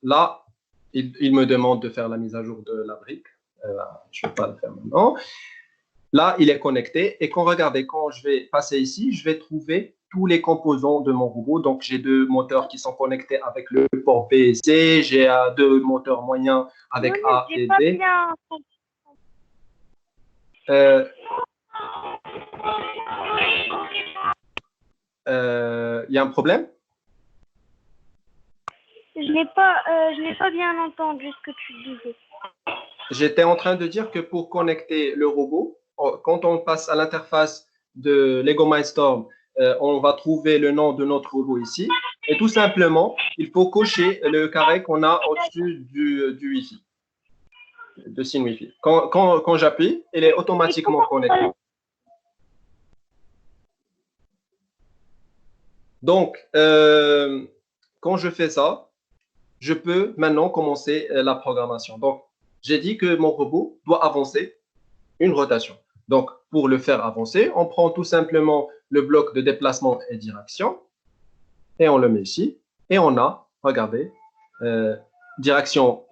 Là, il me demande de faire la mise à jour de la brique. Je ne vais pas le faire maintenant. Là, il est connecté. Et regardez, quand je vais passer ici, je vais trouver tous les composants de mon robot. Donc, j'ai deux moteurs qui sont connectés avec le port B et C. J'ai deux moteurs moyens avec Non, A mais j'ai et pas B. bien. Il y a un problème? Je n'ai pas bien entendu ce que tu disais. J'étais en train de dire que pour connecter le robot, quand on passe à l'interface de Lego Mindstorm, on va trouver le nom de notre robot ici. Et tout simplement, il faut cocher le carré qu'on a au-dessus du Wi-Fi, de signe Wi-Fi. Quand j'appuie, il est automatiquement connecté. Donc, quand je fais ça, je peux maintenant commencer la programmation. Donc, j'ai dit que mon robot doit avancer une rotation. Donc, pour le faire avancer, on prend tout simplement le bloc de déplacement et direction et on le met ici. Et on a, regardez, direction,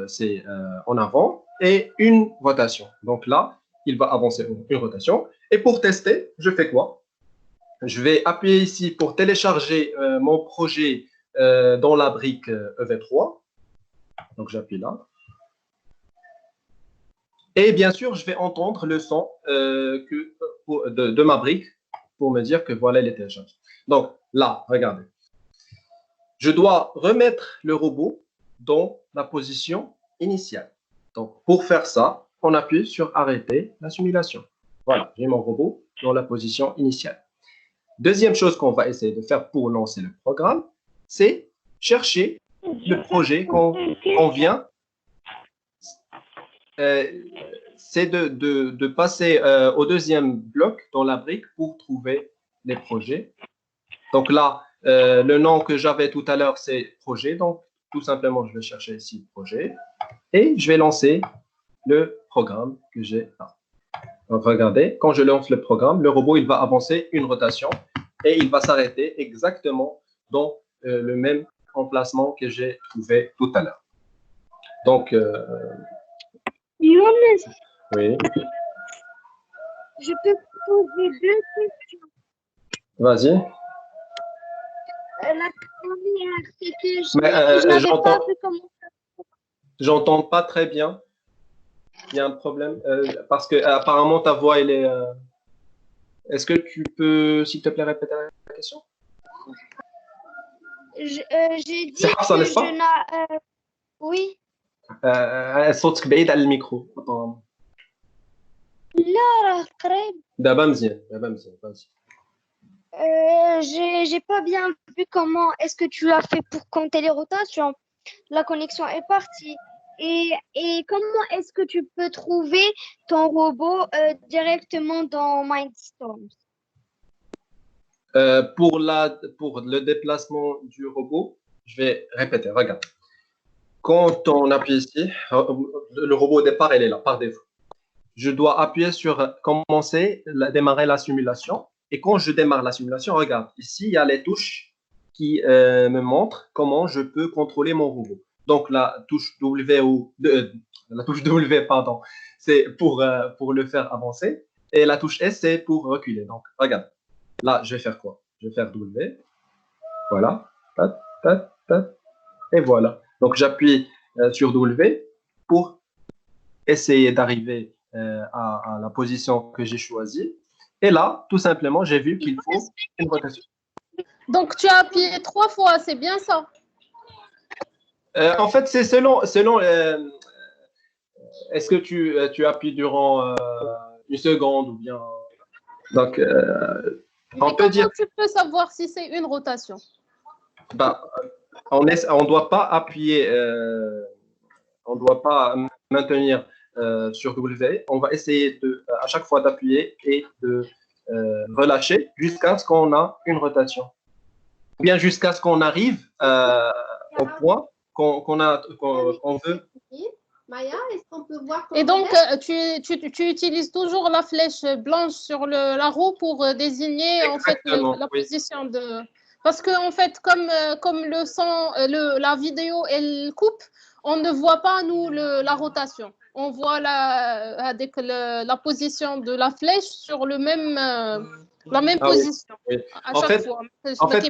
c'est en avant et une rotation. Donc là, il va avancer une rotation. Et pour tester, je fais quoi? Je vais appuyer ici pour télécharger mon projet dans la brique EV3. Donc, j'appuie là. Et bien sûr, je vais entendre le son de ma brique pour me dire que voilà, il est téléchargé. Donc là, regardez. Je dois remettre le robot dans la position initiale. Donc pour faire ça, on appuie sur arrêter la simulation. Voilà, j'ai mon robot dans la position initiale. Deuxième chose qu'on va essayer de faire pour lancer le programme, c'est chercher le projet qu'on vient. C'est de passer au deuxième bloc dans la brique pour trouver les projets. Donc là, le nom que j'avais tout à l'heure, c'est projet. Donc, tout simplement, je vais chercher ici projet et je vais lancer le programme que j'ai là. Donc, regardez, quand je lance le programme, le robot, il va avancer une rotation et il va s'arrêter exactement dans le même emplacement que j'ai trouvé tout à l'heure. Donc, Younes, oui, je peux poser deux questions. vas-y. La première, c'est que je Mais, n'avais pas vu comment. j'entends pas très bien. Il y a un problème parce que apparemment ta voix elle est. Est-ce que tu peux, s'il te plaît, répéter la question? J'ai dit C'est Hafsa, que n'est-ce pas? je n'ai. Oui. صوتك بعيد على الميكرو apparemment. لا راه قريب. دابا مزيان vas-y. J'ai pas bien vu comment est-ce que tu as fait pour compter les rotations. La connexion est partie. Et comment est-ce que tu peux trouver ton robot directement dans Mindstorm? Pour le déplacement du robot, je vais répéter, regarde. Quand on appuie ici, le robot au départ, il est là, par défaut. Je dois appuyer sur commencer, démarrer la simulation. Et quand je démarre la simulation, regarde, ici, il y a les touches qui me montrent comment je peux contrôler mon robot. Donc, la touche W, pardon, c'est pour le faire avancer. Et la touche S, c'est pour reculer. Donc, regarde. Là, je vais faire quoi? Je vais faire W. Voilà. Tat, tat, tat. Et voilà. Donc, j'appuie sur W pour essayer d'arriver à la position que j'ai choisie. Et là, tout simplement, j'ai vu qu'il faut une rotation. Donc, tu as appuyé 3 fois, c'est bien ça? En fait, c'est selon est-ce que tu appuies durant une seconde ou bien. Donc, on Et peut dire. comment tu peux savoir si c'est une rotation? Bah, on ne doit pas appuyer, on ne doit pas maintenir sur W. On va essayer à chaque fois d'appuyer et de relâcher jusqu'à ce qu'on a une rotation. Ou bien jusqu'à ce qu'on arrive au point qu'on veut. Maya, est-ce qu'on peut voir ton Et donc, modèle? tu utilises toujours la flèche blanche sur la roue pour désigner en fait Exactement, la oui. position de. Parce que en fait, comme le son, la vidéo elle coupe, on ne voit pas nous la rotation. On voit avec la position de la flèche sur la même Ah oui, position oui. à En chaque fait, fois. en fait,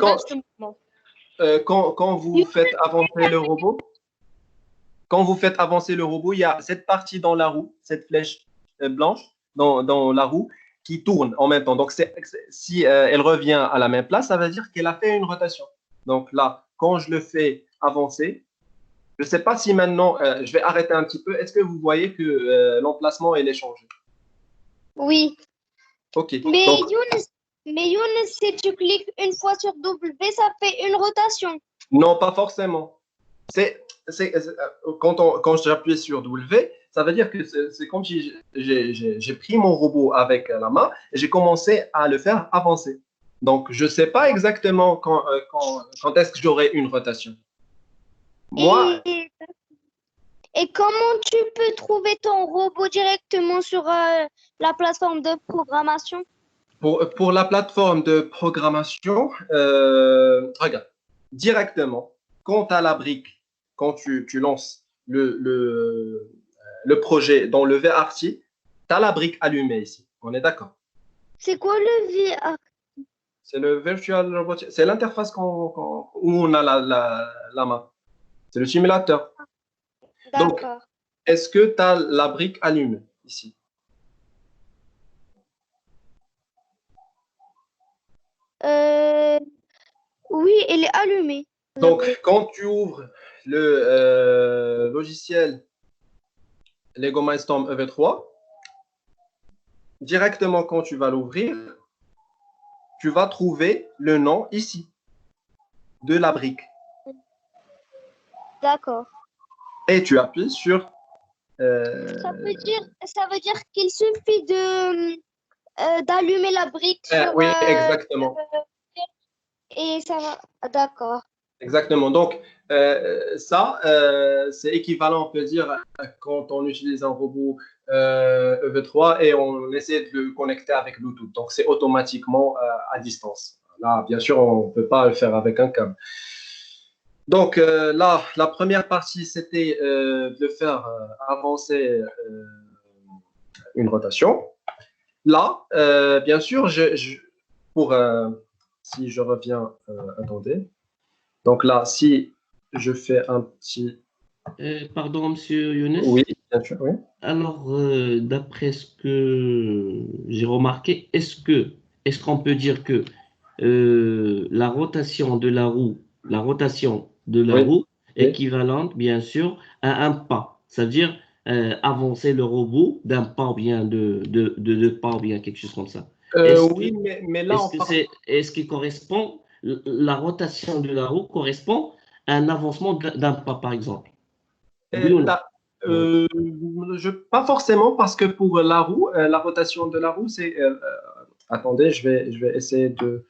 quand vous faites avancer le robot, il y a cette partie dans la roue, cette flèche blanche dans la roue qui tourne en même temps. Donc, si elle revient à la même place, ça veut dire qu'elle a fait une rotation. Donc là, quand je le fais avancer, je ne sais pas si maintenant, je vais arrêter un petit peu. Est-ce que vous voyez que l'emplacement, il est changé? Oui. OK. Mais Donc, Younes, si tu cliques une fois sur W, ça fait une rotation. non, pas forcément. Quand j'appuie sur W, ça veut dire que c'est comme si j'ai pris mon robot avec la main et j'ai commencé à le faire avancer. Donc, je ne sais pas exactement quand est-ce que j'aurai une rotation. Moi, Et comment tu peux trouver ton robot directement sur la plateforme de programmation? pour la plateforme de programmation, regarde, directement, quand tu as la brique, quand tu lances le projet dans le VRT, tu as la brique allumée ici. On est d'accord? C'est quoi le VR? C'est le Virtual Robot, c'est l'interface où on a la main. C'est le simulateur. Donc, D'accord. est-ce que tu as la brique allumée ici? Oui, elle est allumée. Donc, quand tu ouvres le logiciel Lego Mindstorm EV3, directement quand tu vas l'ouvrir, tu vas trouver le nom ici de la brique. D'accord. Et tu appuies sur. Ça veut dire qu'il suffit d'allumer la brique sur Oui, exactement. et ça va. D'accord. Exactement. Donc, ça, c'est équivalent, on peut dire, quand on utilise un robot EV3 et on essaie de le connecter avec Bluetooth. Donc, c'est automatiquement à distance. Là, bien sûr, on ne peut pas le faire avec un câble. Donc, là, la première partie, c'était de faire avancer une rotation. Là, bien sûr, si je reviens, attendez. Donc là, si je fais un petit. Pardon, monsieur Younes. Oui, bien sûr, oui. Alors, d'après ce que j'ai remarqué, est-ce qu'on peut dire que la rotation de la roue Oui. est équivalente, bien sûr, à un pas. C'est-à-dire avancer le robot d'un pas ou bien de deux pas ou bien quelque chose comme ça. Est-ce Oui, que, mais là, on parle. est-ce qu'il correspond, la rotation de la roue correspond à un avancement d'un pas, par exemple? Oui ou non? Là, pas forcément, parce que pour la roue, la rotation de la roue, c'est. Attendez, je vais essayer de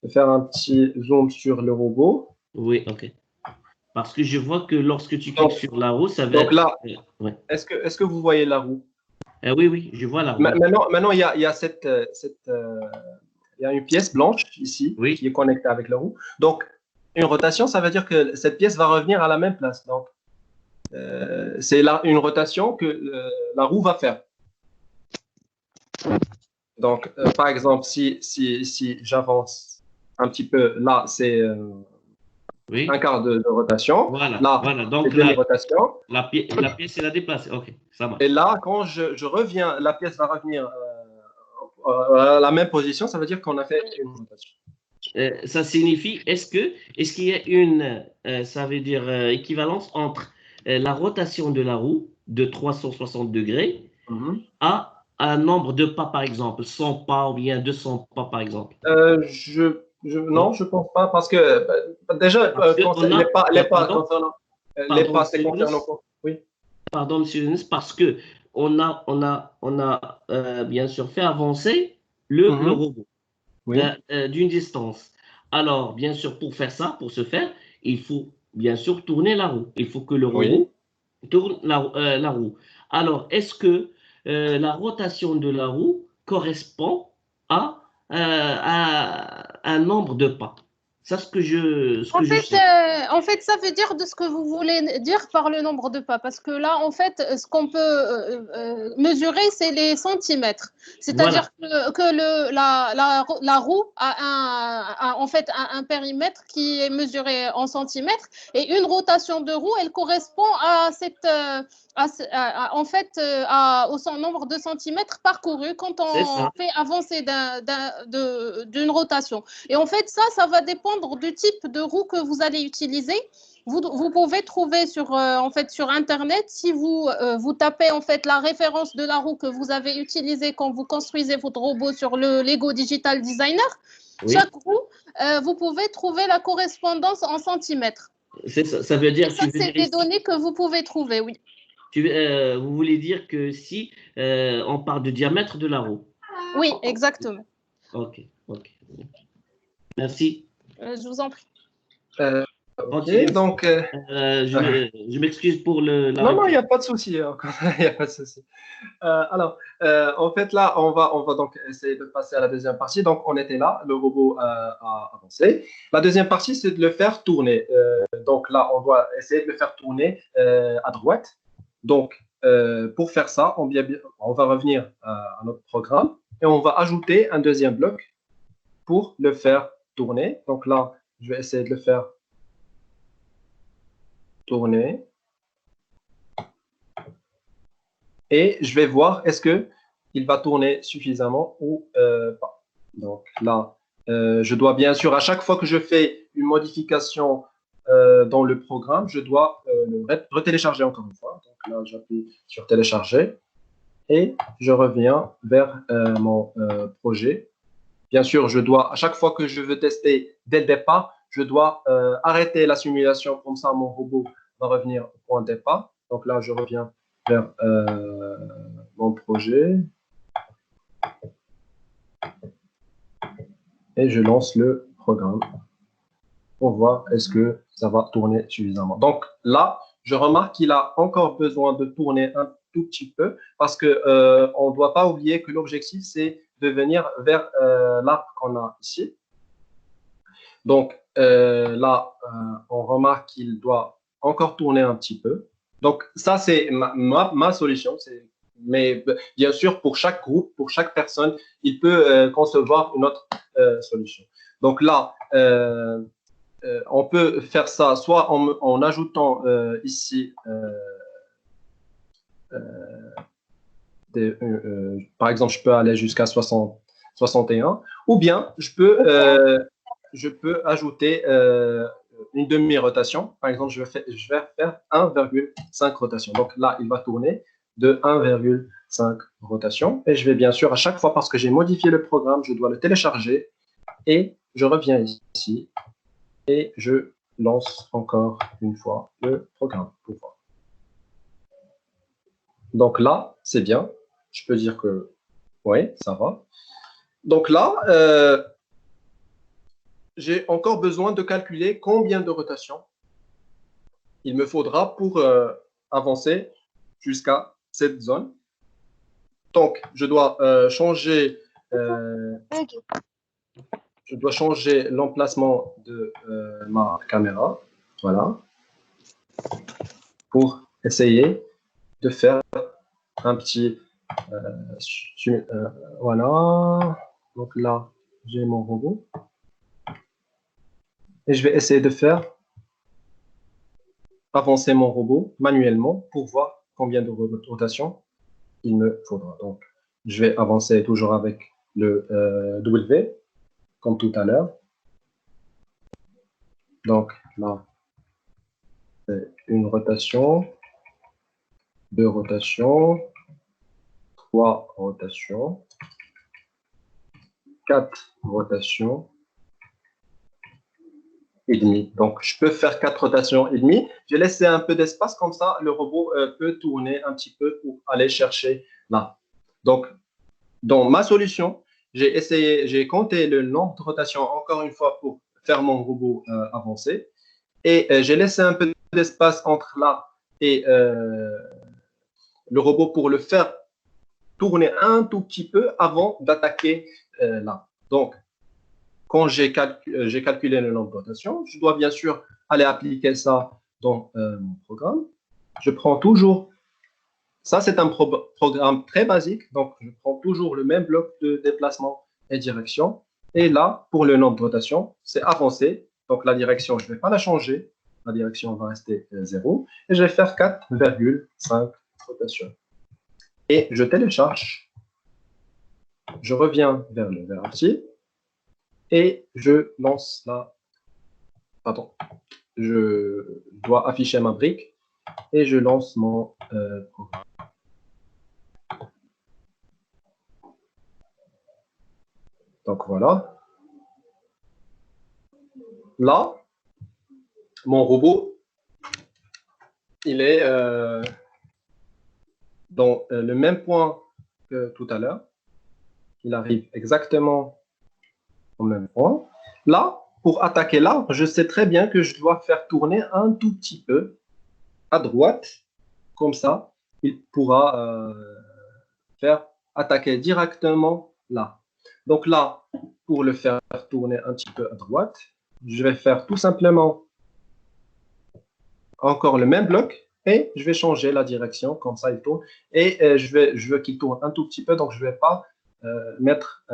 faire un petit zoom sur le robot. Oui, ok. Parce que je vois que lorsque tu cliques Donc, sur la roue, ça va donc être. là, Ouais. est-ce que vous voyez la roue? Oui, oui, je vois la roue. Maintenant, il y a il y a une pièce blanche ici Oui, qui est connectée avec la roue. Donc, une rotation, ça veut dire que cette pièce va revenir à la même place. Donc, c'est là une rotation que la roue va faire. Donc, par exemple, si j'avance un petit peu, là, c'est oui. un quart de rotation. Voilà, Là, voilà. c'est Donc, demi-rotation. la pièce, elle a déplacé. Ok, ça marche. Et là, quand je reviens, la pièce va revenir à la même position. Ça veut dire qu'on a fait une rotation. Ça signifie, est-ce qu'il y a une, ça veut dire, équivalence entre la rotation de la roue de 360 degrés à un nombre de pas, par exemple, 100 pas ou bien 200 pas, par exemple? Non, je pense pas, parce que déjà, Parce qu'on les a, pas, pardon, les pardon, pas, c'est monsieur concernant Younes, quoi? Oui. pardon, monsieur Younes, parce que on a bien sûr fait avancer le Mhm. robot Oui. d'une distance. Alors, bien sûr, pour faire ça, pour ce faire, il faut bien sûr tourner la roue. Il faut que le Oui. robot tourne la roue. Alors, est-ce que la rotation de la roue correspond à un nombre de pas? Ça, ce que je sais. En fait, ça veut dire de ce que vous voulez dire par le nombre de pas. Parce que là, en fait, ce qu'on peut mesurer, c'est les centimètres. Voilà, C'est-à-dire la roue en fait, un périmètre qui est mesuré en centimètres. Et une rotation de roue, elle correspond à en fait, au nombre de centimètres parcourus quand c'est on ça. fait avancer d'une rotation. Et en fait, ça va dépendre du type de roue que vous allez utiliser. Vous pouvez trouver en fait, sur Internet, si vous tapez en fait, la référence de la roue que vous avez utilisée quand vous construisez votre robot sur le Lego Digital Designer, Oui, chaque roue, vous pouvez trouver la correspondance en centimètres. c'est ça. Ça veut Et dire, ça, c'est des données que vous pouvez trouver, oui. vous voulez dire que si on parle de diamètre de la roue. Oui, exactement. Ok, ok. Merci. Je vous en prie. Ok, Continue. donc. Je m'excuse pour la Non, non, il n'y répétition. a pas de souci. Il n'y a pas de souci. Alors, en fait, là, on va donc essayer de passer à la deuxième partie. Donc, on était là, le robot a avancé. La deuxième partie, c'est de le faire tourner. Donc, là, on doit essayer de le faire tourner à droite. Donc, pour faire ça, on va revenir à notre programme et on va ajouter un deuxième bloc pour le faire tourner. Donc, là, je vais essayer de le faire tourner. Et je vais voir est-ce qu'il va tourner suffisamment ou pas. Donc là, je dois bien sûr, à chaque fois que je fais une modification dans le programme, je dois le retélécharger encore une fois. Donc là, j'appuie sur télécharger et je reviens vers mon projet. Bien sûr, je dois, à chaque fois que je veux tester dès le départ, je dois arrêter la simulation, comme ça mon robot va revenir au point de départ. Donc là, je reviens vers mon projet et je lance le programme pour voir est-ce que ça va tourner suffisamment. Donc là, je remarque qu'il a encore besoin de tourner un tout petit peu parce qu'on ne doit pas oublier que l'objectif, c'est de venir vers l'arbre qu'on a ici. Donc là, on remarque qu'il doit encore tourner un petit peu. Donc ça, c'est ma solution. Mais bien sûr, pour chaque groupe, pour chaque personne, il peut concevoir une autre solution. Donc là, on peut faire ça soit en ajoutant ici, par exemple, je peux aller jusqu'à 61, ou bien je peux ajouter une demi-rotation. Par exemple, je vais faire 1,5 rotation. Donc là, il va tourner de 1,5 5 rotations. Et je vais bien sûr, à chaque fois, parce que j'ai modifié le programme, je dois le télécharger. Et je reviens ici et je lance encore une fois le programme pour voir. Donc là, c'est bien. Je peux dire que oui, ça va. Donc là, j'ai encore besoin de calculer combien de rotations il me faudra pour avancer jusqu'à cette zone. Donc, je dois changer l'emplacement de ma caméra. Voilà. Pour essayer de faire un petit... voilà. Donc là, j'ai mon robot. Et je vais essayer de faire avancer mon robot manuellement pour voir combien de rotations il me faudra. Donc, je vais avancer toujours avec le W, comme tout à l'heure. Donc, là, c'est une rotation, 2 rotations, 3 rotations, 4 rotations et demi. Donc, je peux faire 4 rotations et demi. J'ai laissé un peu d'espace, comme ça, le robot peut tourner un petit peu pour aller chercher là. Donc, dans ma solution, j'ai compté le nombre de rotations encore une fois pour faire mon robot avancer. Et j'ai laissé un peu d'espace entre là et le robot pour le faire tourner un tout petit peu avant d'attaquer là. Donc, quand j'ai calculé le nombre de rotations, je dois bien sûr aller appliquer ça dans mon programme. Je prends toujours, ça c'est un programme très basique, donc je prends toujours le même bloc de déplacement et direction. Et là, pour le nombre de rotations, c'est avancé. Donc la direction, je ne vais pas la changer. La direction va rester 0. Et je vais faire 4,5 rotations. Et je télécharge. Je reviens vers le vertier. Et je lance la... Pardon. Je dois afficher ma brique. Et je lance mon programme. Donc voilà. Là, mon robot, il est dans le même point que tout à l'heure. Il arrive exactement au même point. Là, pour attaquer l'arbre, je sais très bien que je dois faire tourner un tout petit peu à droite. Comme ça, il pourra faire attaquer directement là. Donc là, pour le faire tourner un petit peu à droite, je vais faire tout simplement encore le même bloc et je vais changer la direction, comme ça il tourne. Et je veux qu'il tourne un tout petit peu, donc je ne vais pas mettre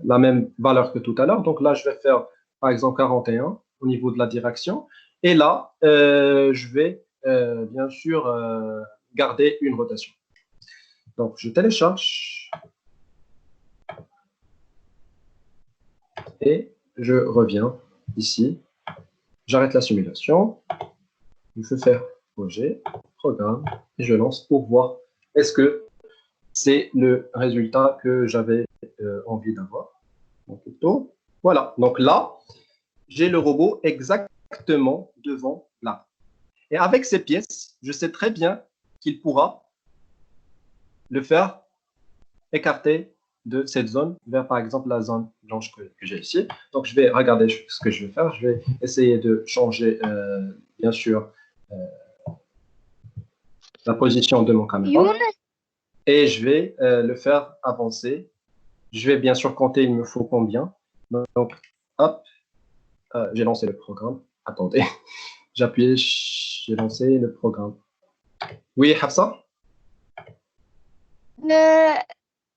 la même valeur que tout à l'heure. Donc là, je vais faire par exemple 41 au niveau de la direction. Et là, je vais bien sûr garder une rotation. Donc je télécharge et je reviens ici. J'arrête la simulation. Je fais faire projet, programme et je lance pour voir est-ce que c'est le résultat que j'avais envie d'avoir. Voilà, donc là, j'ai le robot exactement devant là. Et avec ces pièces, je sais très bien qu'il pourra le faire écarter de cette zone vers, par exemple, la zone blanche que j'ai ici. Donc, je vais regarder ce que je vais faire. Je vais essayer de changer, bien sûr, la position de mon caméra. Et je vais le faire avancer. Je vais bien sûr compter, il me faut combien. Donc, hop, j'ai lancé le programme. Attendez, j'appuie, j'ai lancé le programme. Oui, Hafsa?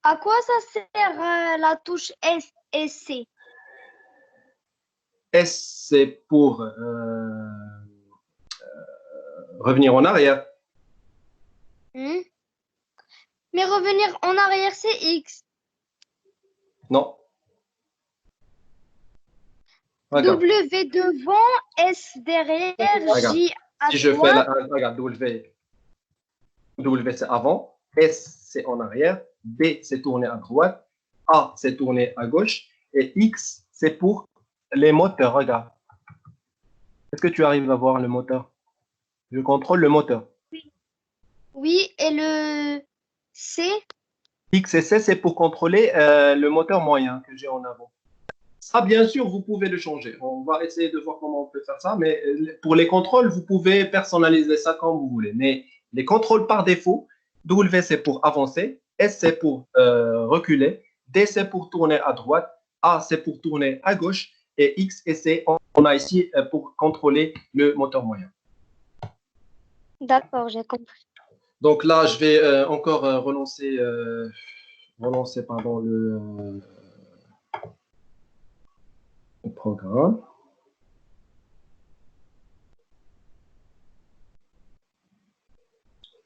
À quoi ça sert la touche S et C? S, c'est pour revenir en arrière. Mais revenir en arrière, c'est X. Non. Regarde. W devant, S derrière, Regarde. J à Si je droite. fais regarde, W. W c'est avant, S c'est en arrière, B c'est tourné à droite, A c'est tourné à gauche, et X c'est pour les moteurs. Regarde. Est-ce que tu arrives à voir le moteur? Je contrôle le moteur. Oui, et le C? X et C c'est pour contrôler le moteur moyen que j'ai en avant. Ça, bien sûr, vous pouvez le changer. On va essayer de voir comment on peut faire ça, mais pour les contrôles, vous pouvez personnaliser ça comme vous voulez. Mais les contrôles par défaut, W c'est pour avancer, S c'est pour reculer, D c'est pour tourner à droite, A c'est pour tourner à gauche, et X et C, on a ici pour contrôler le moteur moyen. D'accord, j'ai compris. Donc là, je vais encore relancer, pardon, le programme.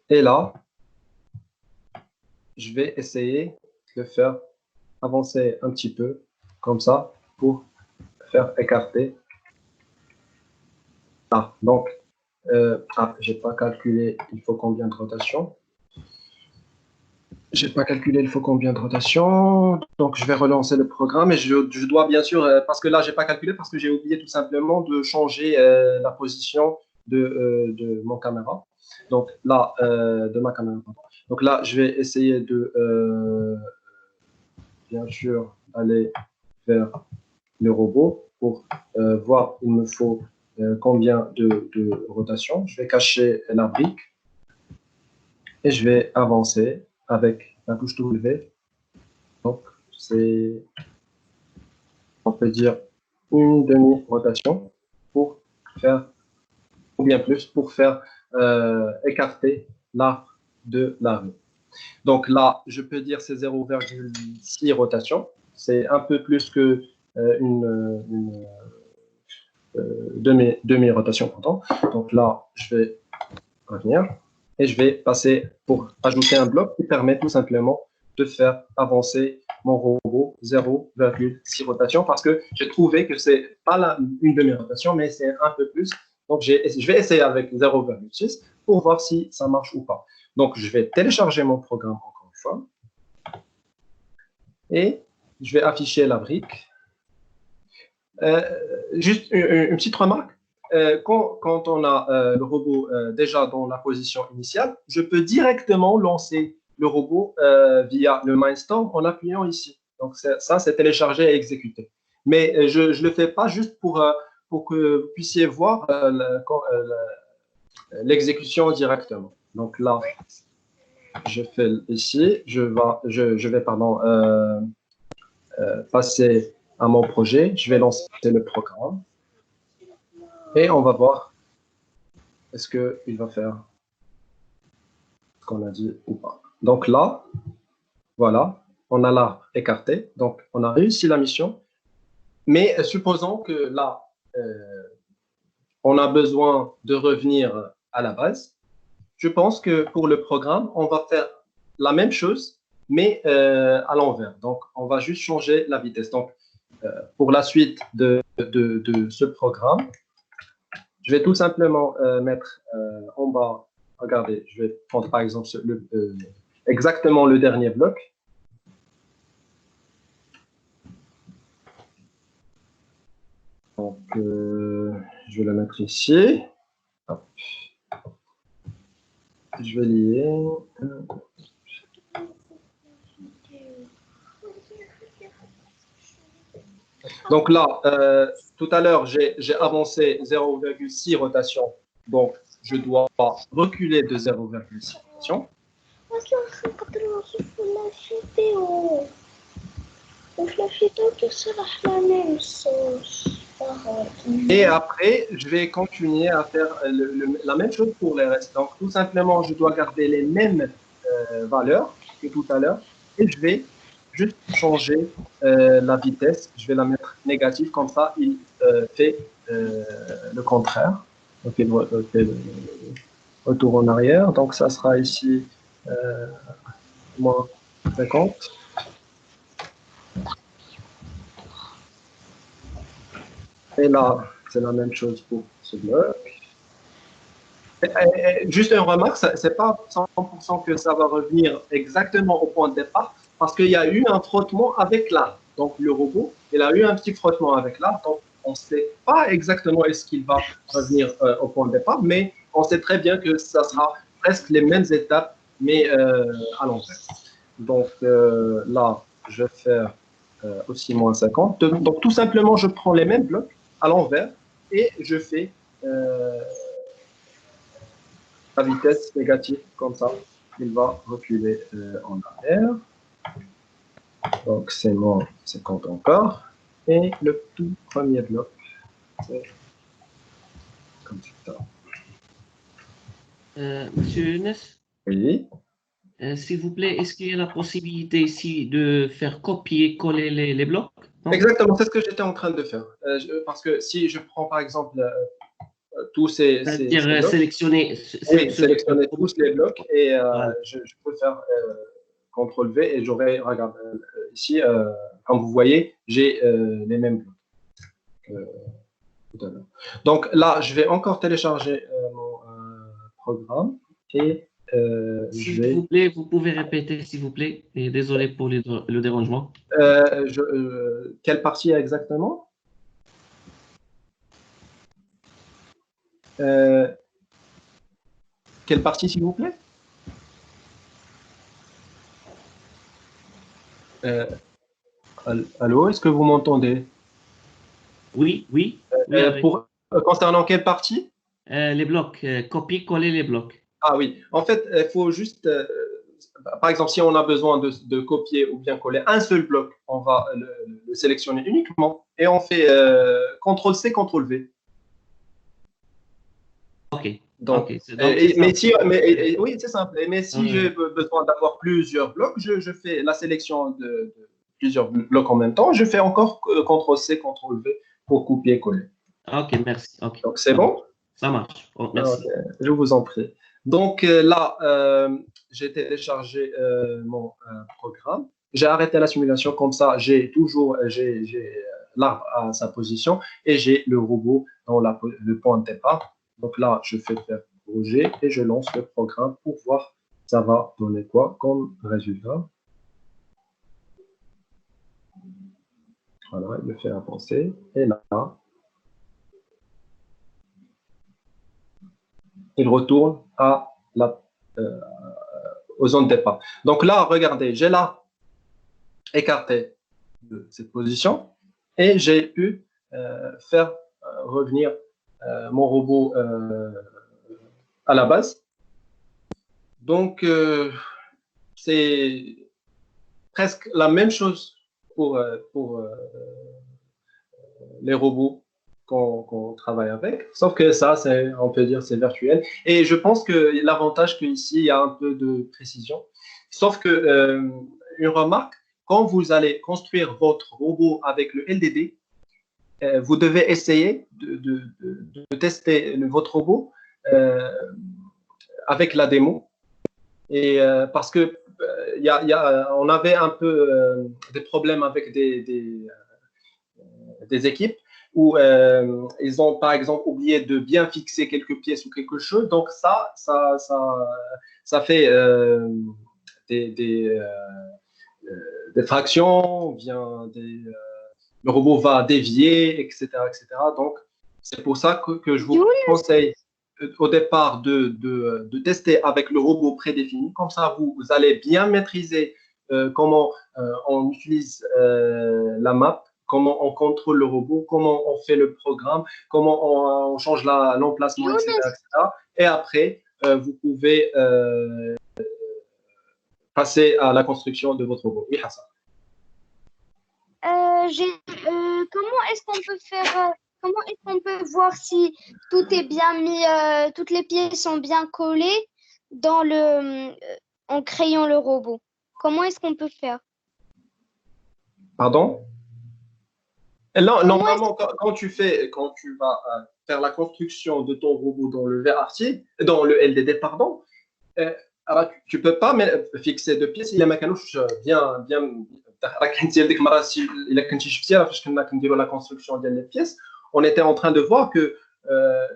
Et là, je vais essayer de le faire avancer un petit peu, comme ça, pour faire écarter. Ah, donc, j'ai pas calculé, il faut combien de rotation. J'ai pas calculé, il faut combien de rotation. Donc, je vais relancer le programme et je dois bien sûr, parce que là, j'ai pas calculé, parce que j'ai oublié tout simplement de changer la position de mon caméra. Donc là, de ma caméra. Donc là, je vais essayer de, bien sûr, aller vers le robot pour voir, il me faut combien de rotation. Je vais cacher la brique et je vais avancer avec la touche W. Donc, c'est, on peut dire, une demi-rotation pour faire, ou bien plus, pour faire écarter l'arc de la rue. Donc là, je peux dire c'est 0,6 rotation. C'est un peu plus que une demi-rotation. Pardon. Donc là, je vais revenir et je vais passer pour ajouter un bloc qui permet tout simplement de faire avancer mon robot 0,6 rotation parce que j'ai trouvé que c'est pas une demi-rotation, mais c'est un peu plus. Donc, je vais essayer avec 0,6 pour voir si ça marche ou pas. Donc, je vais télécharger mon programme encore une fois. Et je vais afficher la brique. Juste une petite remarque. Quand on a le robot déjà dans la position initiale, je peux directement lancer le robot via le Mindstorm en appuyant ici. Donc, ça, c'est téléchargé et exécuté. Mais je ne le fais pas juste pour que vous puissiez voir l'exécution directement. Donc là, je fais ici, je vais pardon, passer à mon projet, je vais lancer le programme et on va voir est-ce qu'il va faire ce qu'on a dit ou pas. Donc là, voilà, on a l'arbre écarté, donc on a réussi la mission, mais supposons que là, on a besoin de revenir à la base. Je pense que pour le programme, on va faire la même chose, mais à l'envers. Donc, on va juste changer la vitesse. Donc, pour la suite de ce programme, je vais tout simplement mettre en bas, regardez, je vais prendre par exemple exactement le dernier bloc. Donc, je vais le mettre ici. Hop. Je vais lier. Donc là, tout à l'heure, j'ai avancé 0,6 rotation. Donc, je dois reculer de 0,6 rotation. Et après, je vais continuer à faire la même chose pour les restes. Donc, tout simplement, je dois garder les mêmes valeurs que tout à l'heure. Et je vais juste changer la vitesse. Je vais la mettre négative. Comme ça, il fait le contraire. Donc, il fait le retour en arrière. Donc, ça sera ici moins 50. Et là, c'est la même chose pour ce bloc. Juste une remarque, c'est pas 100% que ça va revenir exactement au point de départ, parce qu'il y a eu un frottement avec l'art. Donc le robot, il a eu un petit frottement avec l'art, donc on ne sait pas exactement est-ce qu'il va revenir au point de départ, mais on sait très bien que ça sera presque les mêmes étapes, mais à l'envers. Donc là, je vais faire aussi moins 50. Donc tout simplement, je prends les mêmes blocs à l'envers et je fais à vitesse négative, comme ça, il va reculer en arrière. Donc c'est moins 50 encore. Et le tout premier bloc, c'est comme ça. Monsieur Younes, Oui. s'il vous plaît, est-ce qu'il y a la possibilité ici de faire copier-coller les blocs? Non? Exactement, c'est ce que j'étais en train de faire. Parce que si je prends par exemple tous ces C'est-à-dire blocs, sélectionner, oui, sélectionner tous les blocs et Voilà. je peux faire CTRL-V et j'aurai, regarde, ici, comme vous voyez, j'ai les mêmes blocs que tout à l'heure. Donc là, je vais encore télécharger mon programme et je S'il vais... vous plaît, vous pouvez répéter, s'il vous plaît, et désolé pour le dérangement. Quelle partie exactement? Quelle partie, s'il vous plaît? Allô, est-ce que vous m'entendez? Oui, oui, oui, avec. Concernant quelle partie? Les blocs, copier-coller les blocs. Ah oui, en fait, il faut juste, par exemple, si on a besoin de copier ou bien coller un seul bloc, on va le sélectionner uniquement et on fait CTRL-C, CTRL-V. OK. Donc, OK. oui, c'est simple. Mais si j'ai besoin d'avoir plusieurs blocs, je fais la sélection de plusieurs blocs en même temps. Je fais encore CTRL-C, CTRL-V pour copier-coller. OK, merci. OK. Donc, c'est bon? Ça marche. Oh, merci. Okay. Je vous en prie. Donc là, j'ai téléchargé mon programme. J'ai arrêté la simulation comme ça. J'ai toujours l'arbre à sa position et j'ai le robot dans le point de départ. Donc là, je fais faire projet et je lance le programme pour voir ça va donner quoi comme résultat. Voilà, il me fait avancer. Et là, il retourne aux zones de départ. Donc là, regardez, j'ai là écarté de cette position et j'ai pu faire revenir mon robot à la base. Donc, c'est presque la même chose pour les robots qu'on travaille avec, sauf que ça, on peut dire, c'est virtuel. Et je pense que l'avantage qu'ici, il y a un peu de précision. Sauf que, une remarque, quand vous allez construire votre robot avec le LDD, vous devez essayer de tester votre robot avec la démo. Et parce que on avait un peu des problèmes avec des équipes où ils ont par exemple oublié de bien fixer quelques pièces ou quelque chose. Donc ça fait des fractions, bien le robot va dévier, etc., etc. Donc c'est pour ça que je vous conseille au départ de tester avec le robot prédéfini. Comme ça, vous allez bien maîtriser comment on utilise la map, comment on contrôle le robot, comment on fait le programme, comment on change l'emplacement, etc., etc. Et après, vous pouvez passer à la construction de votre robot. Oui, Hassan. Comment est-ce qu'on peut faire comment est-ce qu'on peut voir si tout est bien mis, toutes les pièces sont bien collées en créant le robot? Comment est-ce qu'on peut faire? Pardon? Là, normalement, quand tu vas faire la construction de ton robot dans le dans le LDD, pardon, alors tu ne peux pas fixer de pièces. Il y a bien la construction des pièces. On était en train de voir que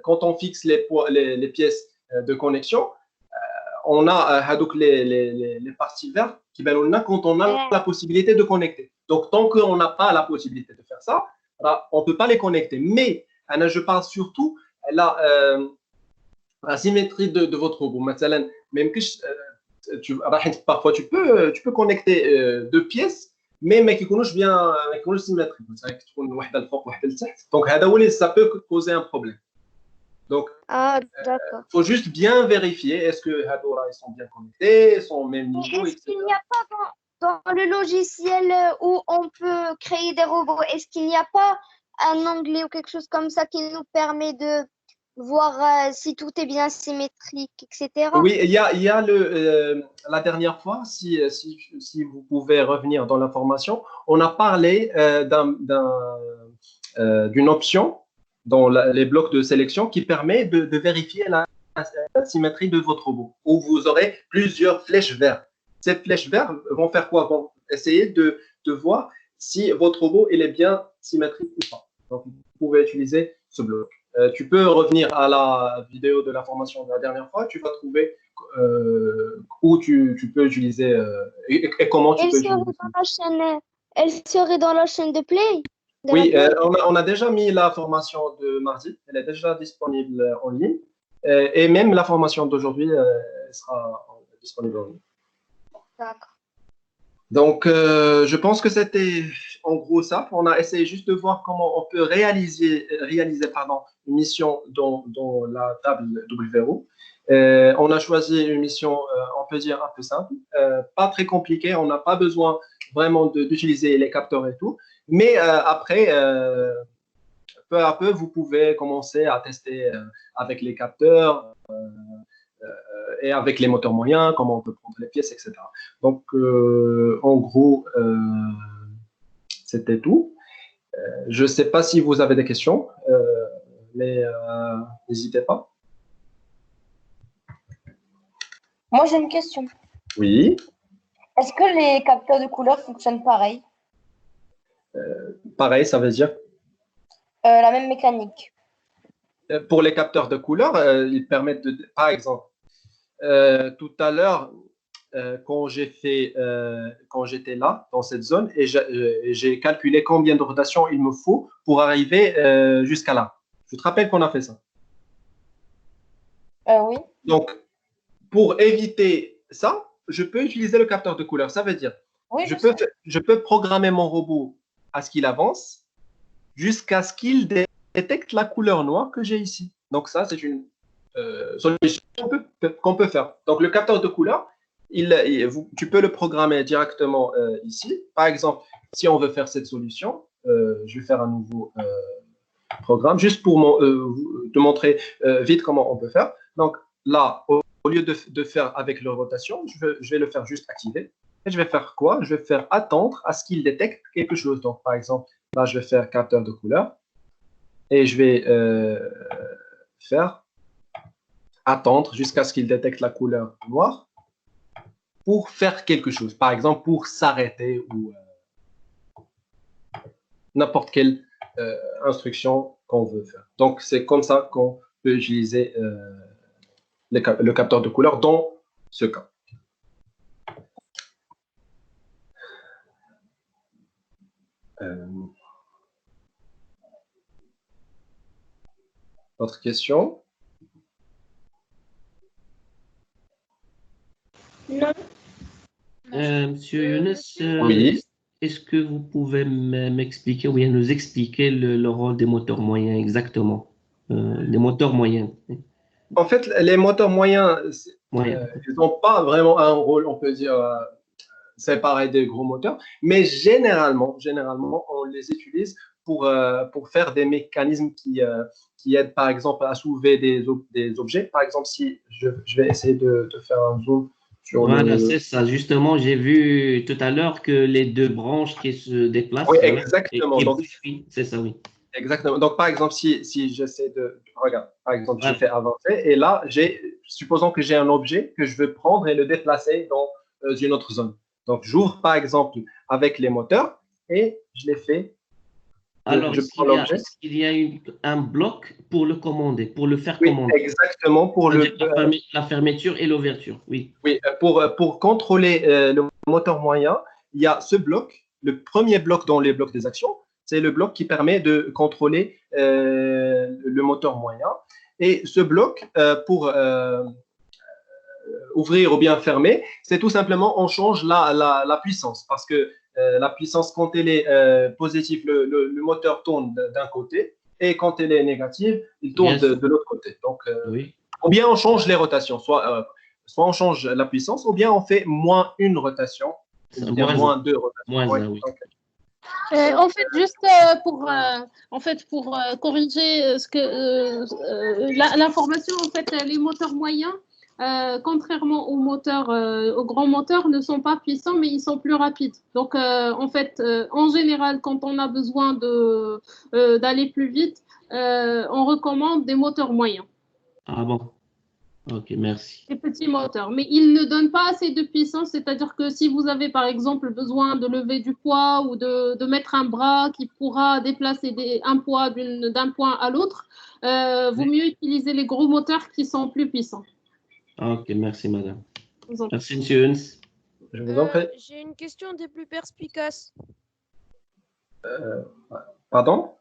quand on fixe les pièces de connexion, on a donc les parties vertes qui ben, quand on a la possibilité de connecter. Donc, tant qu'on n'a pas la possibilité de faire ça, on ne peut pas les connecter. Mais je parle surtout la symétrie de votre robot. مثلا, même que parfois tu peux connecter deux pièces, mais ما يكونوش bien ما يكونوش symétriques. تكون واحدة الفوق واحدة لتحت. Donc, ça peut causer un problème. Donc, d'accord. faut juste bien vérifier est-ce que Hadora ils sont bien connectés, sont au même niveau, Est-ce etc. qu'il n'y a pas dans le logiciel où on peut créer des robots, est-ce qu'il n'y a pas un onglet ou quelque chose comme ça qui nous permet de voir si tout est bien symétrique, etc. Oui, il y a la dernière fois, si vous pouvez revenir dans l'information, on a parlé d'une option dans les blocs de sélection qui permet de vérifier la symétrie de votre robot, où vous aurez plusieurs flèches vertes. Ces flèches vertes vont faire quoi? Vont essayer de voir si votre robot il est bien symétrique ou pas. Donc, vous pouvez utiliser ce bloc. Tu peux revenir à la vidéo de la formation de la dernière fois, tu vas trouver où tu peux utiliser et comment tu peux utiliser. Elle serait dans la chaîne de Play? Oui, on a déjà mis la formation de mardi, elle est déjà disponible en ligne et même la formation d'aujourd'hui sera disponible en ligne. D'accord. Donc, je pense que c'était en gros ça. On a essayé juste de voir comment on peut réaliser une mission dans la table WRO. On a choisi une mission, on peut dire, un peu simple, pas très compliquée. On n'a pas besoin vraiment d'utiliser les capteurs et tout. Mais après, peu à peu, vous pouvez commencer à tester avec les capteurs et avec les moteurs moyens, comment on peut prendre les pièces, etc. Donc, en gros, c'était tout. Je ne sais pas si vous avez des questions, mais n'hésitez pas. Moi, j'ai une question. Oui. Est-ce que les capteurs de couleur fonctionnent pareil? Pareil, ça veut dire La même mécanique. Pour les capteurs de couleur, ils permettent de, par exemple, tout à l'heure, quand j'étais là, dans cette zone, et j'ai calculé combien de rotations il me faut pour arriver jusqu'à là. Je te rappelle qu'on a fait ça. Oui. Donc, pour éviter ça, je peux utiliser le capteur de couleur. Ça veut dire, oui, je peux programmer mon robot à ce qu'il avance jusqu'à ce qu'il détecte la couleur noire que j'ai ici. Donc ça, c'est une solution qu'on peut faire. Donc le capteur de couleur, tu peux le programmer directement ici. Par exemple, si on veut faire cette solution, je vais faire un nouveau programme juste pour te montrer vite comment on peut faire. Donc là, au lieu de faire avec la rotation, je vais le faire juste activer. Et je vais faire quoi? Je vais faire attendre à ce qu'il détecte quelque chose. Donc par exemple, là, je vais faire capteur de couleur et je vais faire attendre jusqu'à ce qu'il détecte la couleur noire pour faire quelque chose. Par exemple, pour s'arrêter ou n'importe quelle instruction qu'on veut faire. Donc, c'est comme ça qu'on peut utiliser le capteur de couleur dans ce cas. Autre question? Non. Monsieur Younes, oui. Est-ce que vous pouvez m'expliquer ou bien nous expliquer le rôle des moteurs moyens exactement? Les moteurs moyens. En fait, les moteurs moyens, ils n'ont pas vraiment un rôle, on peut dire, séparé des gros moteurs, mais généralement, on les utilise pour faire des mécanismes qui aident, par exemple, à soulever des objets. Par exemple, si je vais essayer de faire un zoom sur voilà, c'est ça. Justement, j'ai vu tout à l'heure que les deux branches qui se déplacent. Oui, exactement. Donc, c'est ça, oui. Exactement. Donc, par exemple, si j'essaie de... Regarde, par exemple, je fais avancer et là, supposons que j'ai un objet que je veux prendre et le déplacer dans une autre zone. Donc, j'ouvre, par exemple, avec les moteurs et je les fais Alors, je prends l'objet. est-ce qu'il y a un bloc pour le commander, pour le faire Oui, commander? exactement. Pour C'est-à-dire la fermeture et l'ouverture, oui. oui, pour contrôler le moteur moyen, il y a ce bloc, le premier bloc dans les blocs des actions, c'est le bloc qui permet de contrôler le moteur moyen. Et ce bloc, pour ouvrir ou bien fermer, c'est tout simplement on change la puissance parce que la puissance, quand elle est positive, le moteur tourne d'un côté et quand elle est négative, il tourne de l'autre côté. Donc, Oui. ou bien on change les rotations, soit on change la puissance, ou bien on fait moins une rotation, ou bien moins deux rotations. Moins un, oui. En fait, juste pour corriger l'information, en fait, les moteurs moyens, contrairement aux grands moteurs, ne sont pas puissants, mais ils sont plus rapides. Donc, en fait, en général, quand on a besoin d'aller plus vite, on recommande des moteurs moyens. Ah bon. Ok, merci. Des petits moteurs, mais ils ne donnent pas assez de puissance, c'est-à-dire que si vous avez par exemple besoin de lever du poids ou de mettre un bras qui pourra déplacer un poids d'un point à l'autre, vaut mieux utiliser les gros moteurs qui sont plus puissants. Ok, merci madame. Merci monsieur Huns. Je vous en prie. J'ai une question des plus perspicaces. Pardon?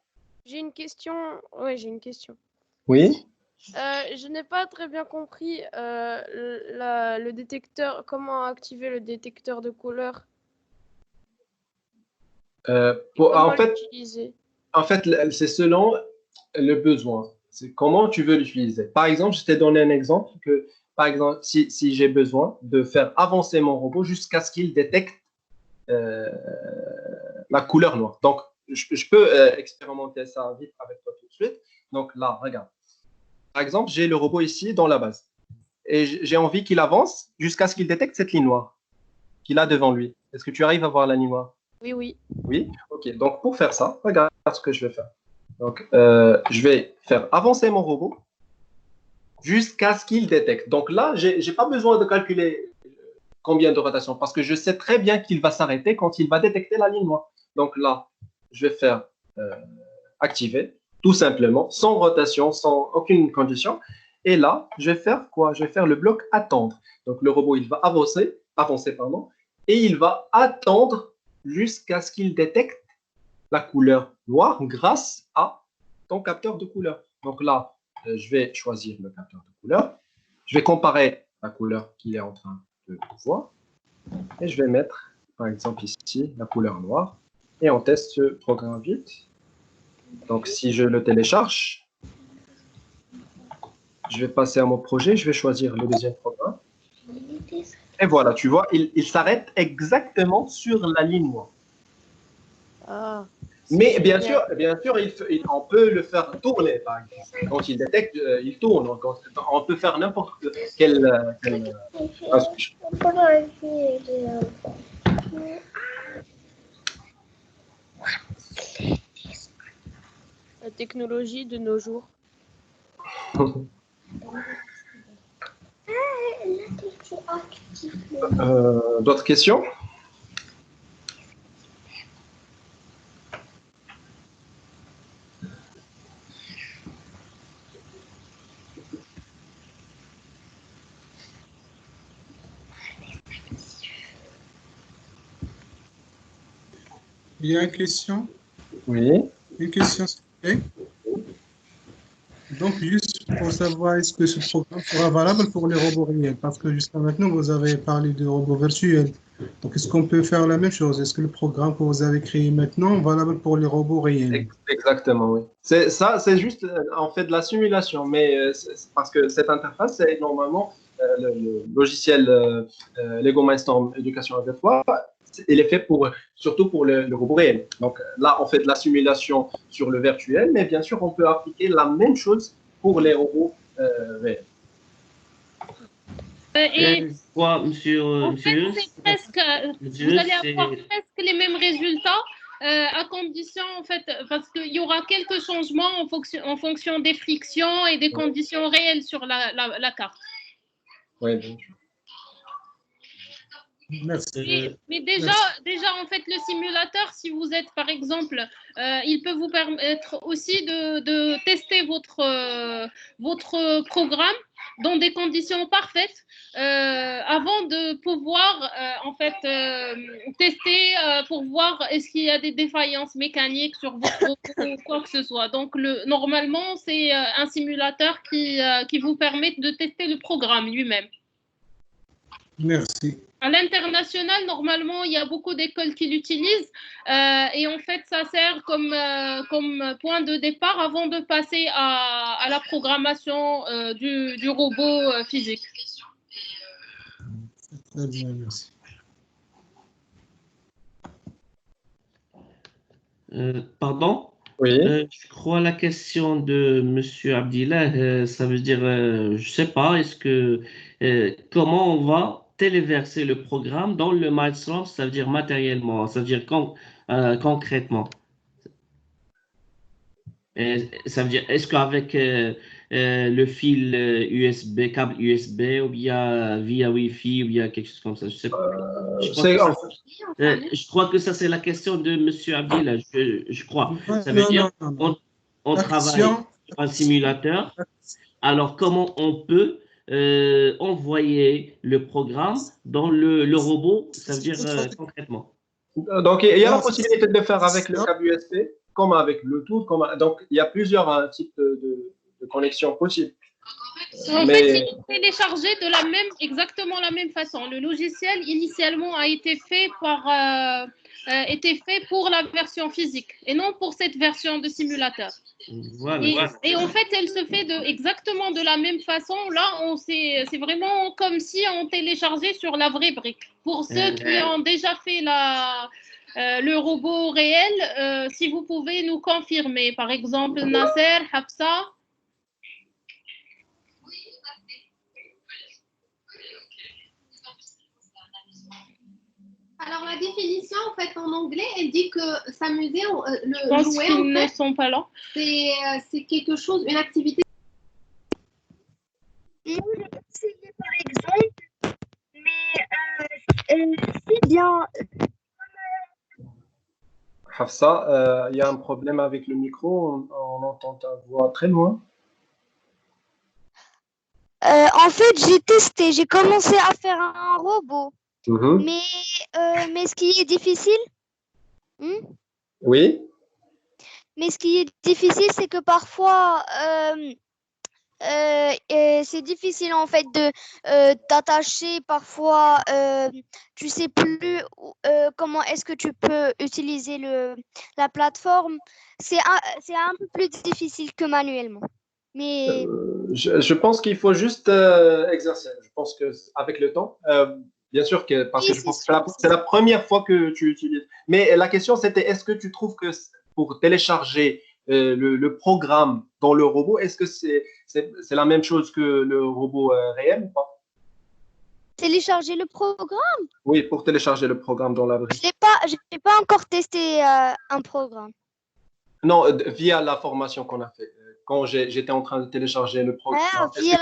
J'ai une question. Oui, j'ai une question. Oui. Je n'ai pas très bien compris le détecteur, comment activer le détecteur de couleur. En fait, c'est selon le besoin. C'est comment tu veux l'utiliser. Par exemple, je t'ai donné un exemple que, par exemple, si j'ai besoin de faire avancer mon robot jusqu'à ce qu'il détecte la couleur noire. Donc, je peux expérimenter ça vite avec toi tout de suite. Donc là, regarde. Par exemple, j'ai le robot ici dans la base. Et j'ai envie qu'il avance jusqu'à ce qu'il détecte cette ligne noire qu'il a devant lui. Est-ce que tu arrives à voir la ligne noire? Oui, oui. Oui? Ok. Donc, pour faire ça, regarde ce que je vais faire. Donc, je vais faire avancer mon robot jusqu'à ce qu'il détecte. Donc là, je n'ai pas besoin de calculer combien de rotations parce que je sais très bien qu'il va s'arrêter quand il va détecter la ligne noire. Donc là, je vais faire activer. Tout simplement, sans rotation, sans aucune condition. Et là, je vais faire quoi? Je vais faire le bloc attendre. Donc, le robot, il va avancer, et il va attendre jusqu'à ce qu'il détecte la couleur noire grâce à ton capteur de couleur. Donc là, je vais choisir le capteur de couleur. Je vais comparer la couleur qu'il est en train de voir. Et je vais mettre, par exemple, ici, la couleur noire. Et on teste ce programme vite. Donc, si je le télécharge, je vais passer à mon projet, je vais choisir le deuxième programme. Et voilà, tu vois, il s'arrête exactement sur la ligne noire. Ah, mais bien sûr, on peut le faire tourner, par exemple. Quand il détecte, il tourne. On peut faire n'importe quel la technologie de nos jours. D'autres questions? Il y a une question? Oui. Une question, s'il vous plaît. Donc, juste pour savoir, est-ce que ce programme sera valable pour les robots réels? Parce que jusqu'à maintenant, vous avez parlé de robots virtuels. Donc, est-ce qu'on peut faire la même chose? Est-ce que le programme que vous avez créé maintenant est valable pour les robots réels? Exactement, oui. C'est juste, en fait, de la simulation, mais parce que cette interface, c'est normalement le logiciel Lego Mindstorm Éducation Aléatoire. Il est fait surtout pour le robot réel. Donc là, on fait de la simulation sur le virtuel, mais bien sûr, on peut appliquer la même chose pour les robots réels. Et quoi, monsieur c'est presque, vous allez avoir presque les mêmes résultats à condition, en fait, parce qu'il y aura quelques changements en fonction des frictions et des conditions réelles sur la carte. Oui, bien sûr. Merci. Mais déjà, en fait, le simulateur, si vous êtes, par exemple, il peut vous permettre aussi de tester votre programme dans des conditions parfaites avant de pouvoir, en fait, tester pour voir est-ce qu'il y a des défaillances mécaniques sur votre robot ou quoi que ce soit. Donc, normalement, c'est un simulateur qui vous permet de tester le programme lui-même. Merci. À l'international, normalement, il y a beaucoup d'écoles qui l'utilisent et en fait, ça sert comme point de départ avant de passer à la programmation du robot physique. Très bien, merci. Pardon? Oui. Je crois la question de Monsieur Abdillah, ça veut dire, je sais pas, comment on va téléverser le programme dans le Mindstorm, ça veut dire matériellement, ça veut dire concrètement. Ça veut dire, est-ce qu'avec le fil USB, câble USB, ou bien via Wi-Fi, ou bien quelque chose comme ça, je sais pas. Je crois que ça, c'est la question de Monsieur Abdillah, je crois. Ça veut dire on travaille sur un simulateur. Alors, comment on peut envoyer le programme dans le robot, ça veut dire concrètement. Donc, il y a la possibilité de le faire avec le câble USB, comme avec Bluetooth. Donc, il y a plusieurs types de connexions possibles. En fait, il est téléchargé exactement la même façon. Le logiciel, initialement, a été fait pour la version physique et non pour cette version de simulateur. Voilà. Et en fait, elle se fait exactement de la même façon. Là, c'est vraiment comme si on téléchargeait sur la vraie brique. Pour ceux qui ont déjà fait le robot réel, si vous pouvez nous confirmer, par exemple, Nasser, Hafsa. Alors, la définition, en fait, en anglais, elle dit que s'amuser, Je pense jouer, qu'ils en ne fait, sont pas là. c'est quelque chose, une activité. Moi, j'ai essayé par exemple, mais c'est bien. Hafsa, il y a un problème avec le micro, on entend ta voix très loin. En fait, j'ai testé, j'ai commencé à faire un robot. Mais ce qui est difficile, Oui. mais ce qui est difficile, c'est que parfois, c'est difficile en fait de t'attacher. Parfois, tu sais plus comment est-ce que tu peux utiliser la plateforme. C'est un peu plus difficile que manuellement. Mais Je pense qu'il faut juste exercer. Je pense qu'avec le temps, bien sûr, parce que je pense que c'est la première fois que tu utilises. Mais la question, c'était, est-ce que tu trouves que pour télécharger le programme dans le robot, est-ce que c'est la même chose que le robot réel ou pas? Télécharger le programme? Oui, pour télécharger le programme dans la brique. Je n'ai pas encore testé un programme. Non, via la formation qu'on a fait. Quand j'étais en train de télécharger le programme, via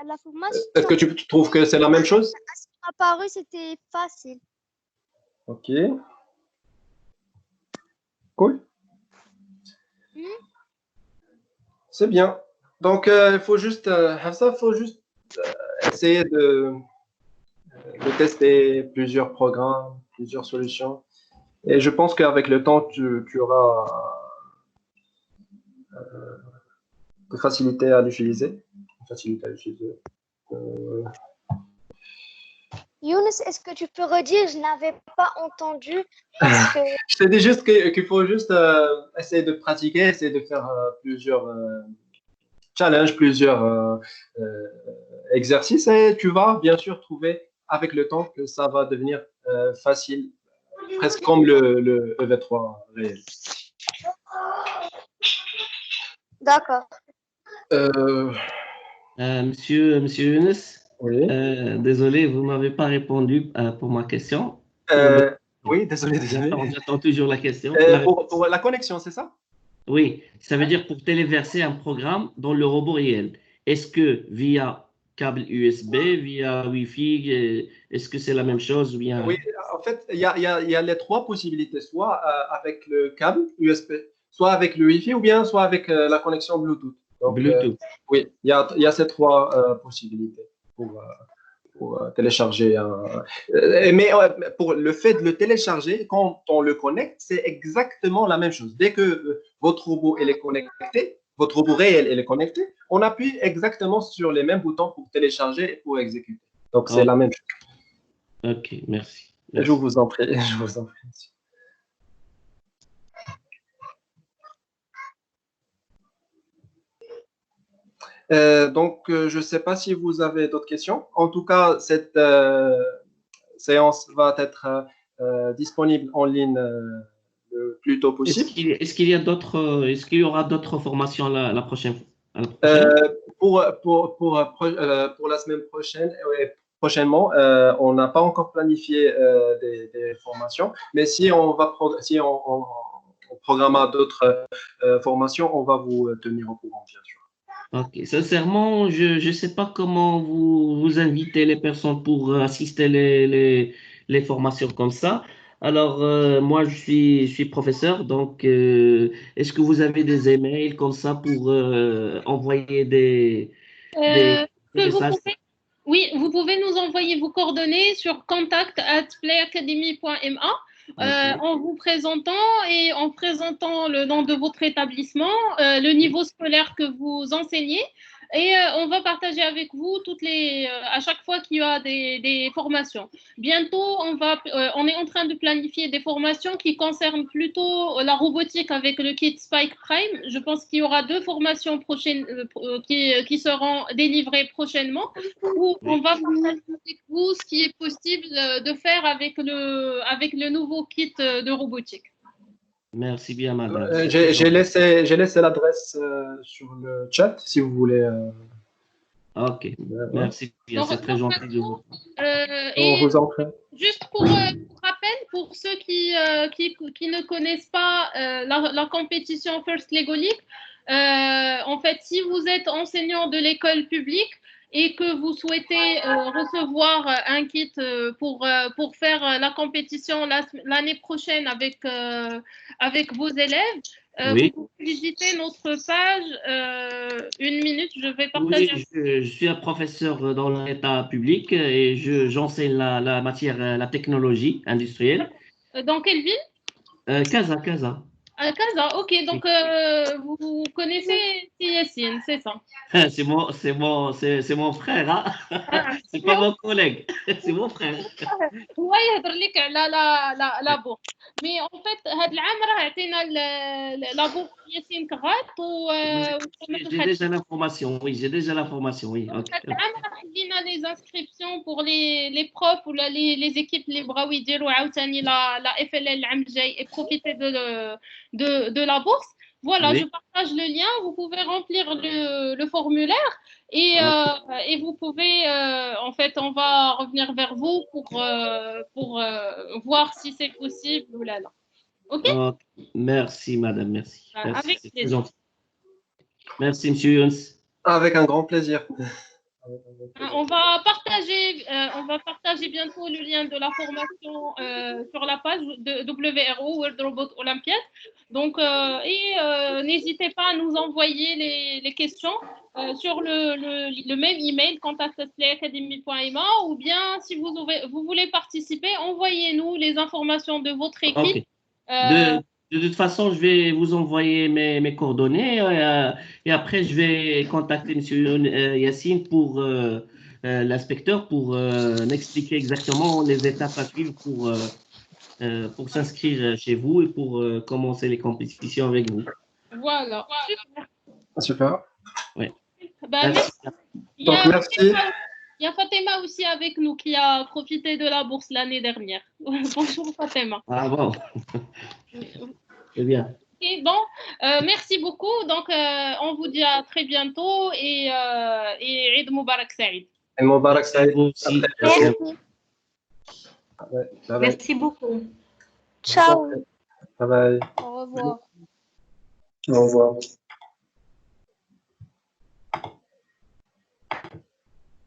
la formation. Est-ce que tu trouves que c'est la même chose? Ce qui m'a paru, c'était facile. Ok. Cool. C'est bien. Donc, il faut juste, essayer de tester plusieurs programmes, plusieurs solutions. Et je pense qu'avec le temps, tu auras de facilité à l'utiliser. Younes, est-ce que tu peux redire? Je n'avais pas entendu. Parce que... Je te dis juste qu'il faut juste essayer de pratiquer, essayer de faire plusieurs challenges, plusieurs exercices et tu vas bien sûr trouver avec le temps que ça va devenir facile, presque comme le EV3 réel. D'accord. Monsieur Younes, oui. Désolé, vous ne m'avez pas répondu pour ma question. Oui, désolé. J'attends toujours la question. Pour la connexion, c'est ça? Oui, ça veut dire pour téléverser un programme dans le robot réel. Est-ce que via câble USB, via Wi-Fi? Est-ce que c'est la même chose ou bien Oui, en fait, il y a les trois possibilités, soit avec le câble USB, soit avec le Wi-Fi ou bien soit avec la connexion Bluetooth. Donc, Bluetooth? oui, il y a ces trois possibilités pour télécharger mais pour le fait de le télécharger, quand on le connecte, c'est exactement la même chose. Dès que votre robot elle est connecté, votre robot réel elle est connecté, on appuie exactement sur les mêmes boutons pour télécharger et pour exécuter. Donc, c'est Oh, la même chose. ok, merci. Je Merci. vous en prie, je vous en prie. Je ne sais pas si vous avez d'autres questions. En tout cas, cette séance va être disponible en ligne le plus tôt possible. Est-ce qu'il y a est-ce qu'il y aura d'autres formations la prochaine fois? Pour la semaine prochaine, prochainement, on n'a pas encore planifié des formations, mais si on programmera d'autres formations, on va vous tenir au courant, bien sûr. Ok, sincèrement, je ne sais pas comment vous invitez les personnes pour assister les formations comme ça. Alors, moi, je suis professeur, donc est-ce que vous avez des emails comme ça pour envoyer des Que vous messages? pouvez, oui, vous pouvez nous envoyer vos coordonnées sur contact@playacademy.ma en vous présentant et en présentant le nom de votre établissement, le niveau scolaire que vous enseignez. Et on va partager avec vous à chaque fois qu'il y a des formations. Bientôt, on est en train de planifier des formations qui concernent plutôt la robotique avec le kit Spike Prime. Je pense qu'il y aura 2 formations prochaines qui seront délivrées prochainement, où on va partager avec vous ce qui est possible de faire avec le nouveau kit de robotique. Merci bien, madame. J'ai laissé l'adresse sur le chat si vous voulez. Ok, merci bien, c'est très gentil de vous. On vous en prie. Juste pour rappel, pour ceux qui ne connaissent pas la compétition First Lego League, en fait, si vous êtes enseignant de l'école publique et que vous souhaitez recevoir un kit pour faire la compétition l'année prochaine avec vos élèves, Oui. vous pouvez visiter notre page. Une minute, je vais partager. Oui, je suis un professeur dans l'état public et j'enseigne la matière, la technologie industrielle. Dans quelle ville? Casa. À Casa, ok. Donc, vous connaissez Yassine, c'est ça? C'est mon frère, hein? C'est pas mon collègue, c'est mon frère. هو يهضر لك على لا بور مي اون فيت هاد العام راه عطينا لا بور ياسين كغات J'ai déjà l'information, oui, j'ai déjà l'information, oui. هاد العام راه خلينا لي انسكريبسيون بور لي بروف ولا لي زيكيب اللي بغاو يديروا عاوتاني لا اف ال العام الجاي et profiter de la bourse. Voilà, Oui. je partage le lien. Vous pouvez remplir le formulaire et vous pouvez, en fait, on va revenir vers vous pour voir si c'est possible ou là. OK? Merci, madame, merci. Merci, Avec c'est très plaisir. gentil. Merci, monsieur Younes. Avec un grand plaisir. On va partager bientôt le lien de la formation sur la page de WRO, World Robot Olympiad. Donc, n'hésitez pas à nous envoyer les questions sur le même email contact@playacademy.ma ou bien si vous voulez participer, envoyez-nous les informations de votre équipe. Okay. De toute façon, je vais vous envoyer mes coordonnées et après, je vais contacter M. Yassine pour l'inspecteur pour m'expliquer exactement les étapes à suivre pour s'inscrire chez vous et pour commencer les compétitions avec vous. Voilà. Super. Oui. Merci. Donc, merci. Il y a Fatima aussi avec nous qui a profité de la bourse l'année dernière. Bonjour Fatima. Ah bon. C'est bien. Et bon, merci beaucoup. Donc, on vous dit à très bientôt et Eid Mubarak Saïd. Et Mubarak Saïd. Merci. Merci beaucoup. Ciao. Bye bye. Au revoir. Au revoir.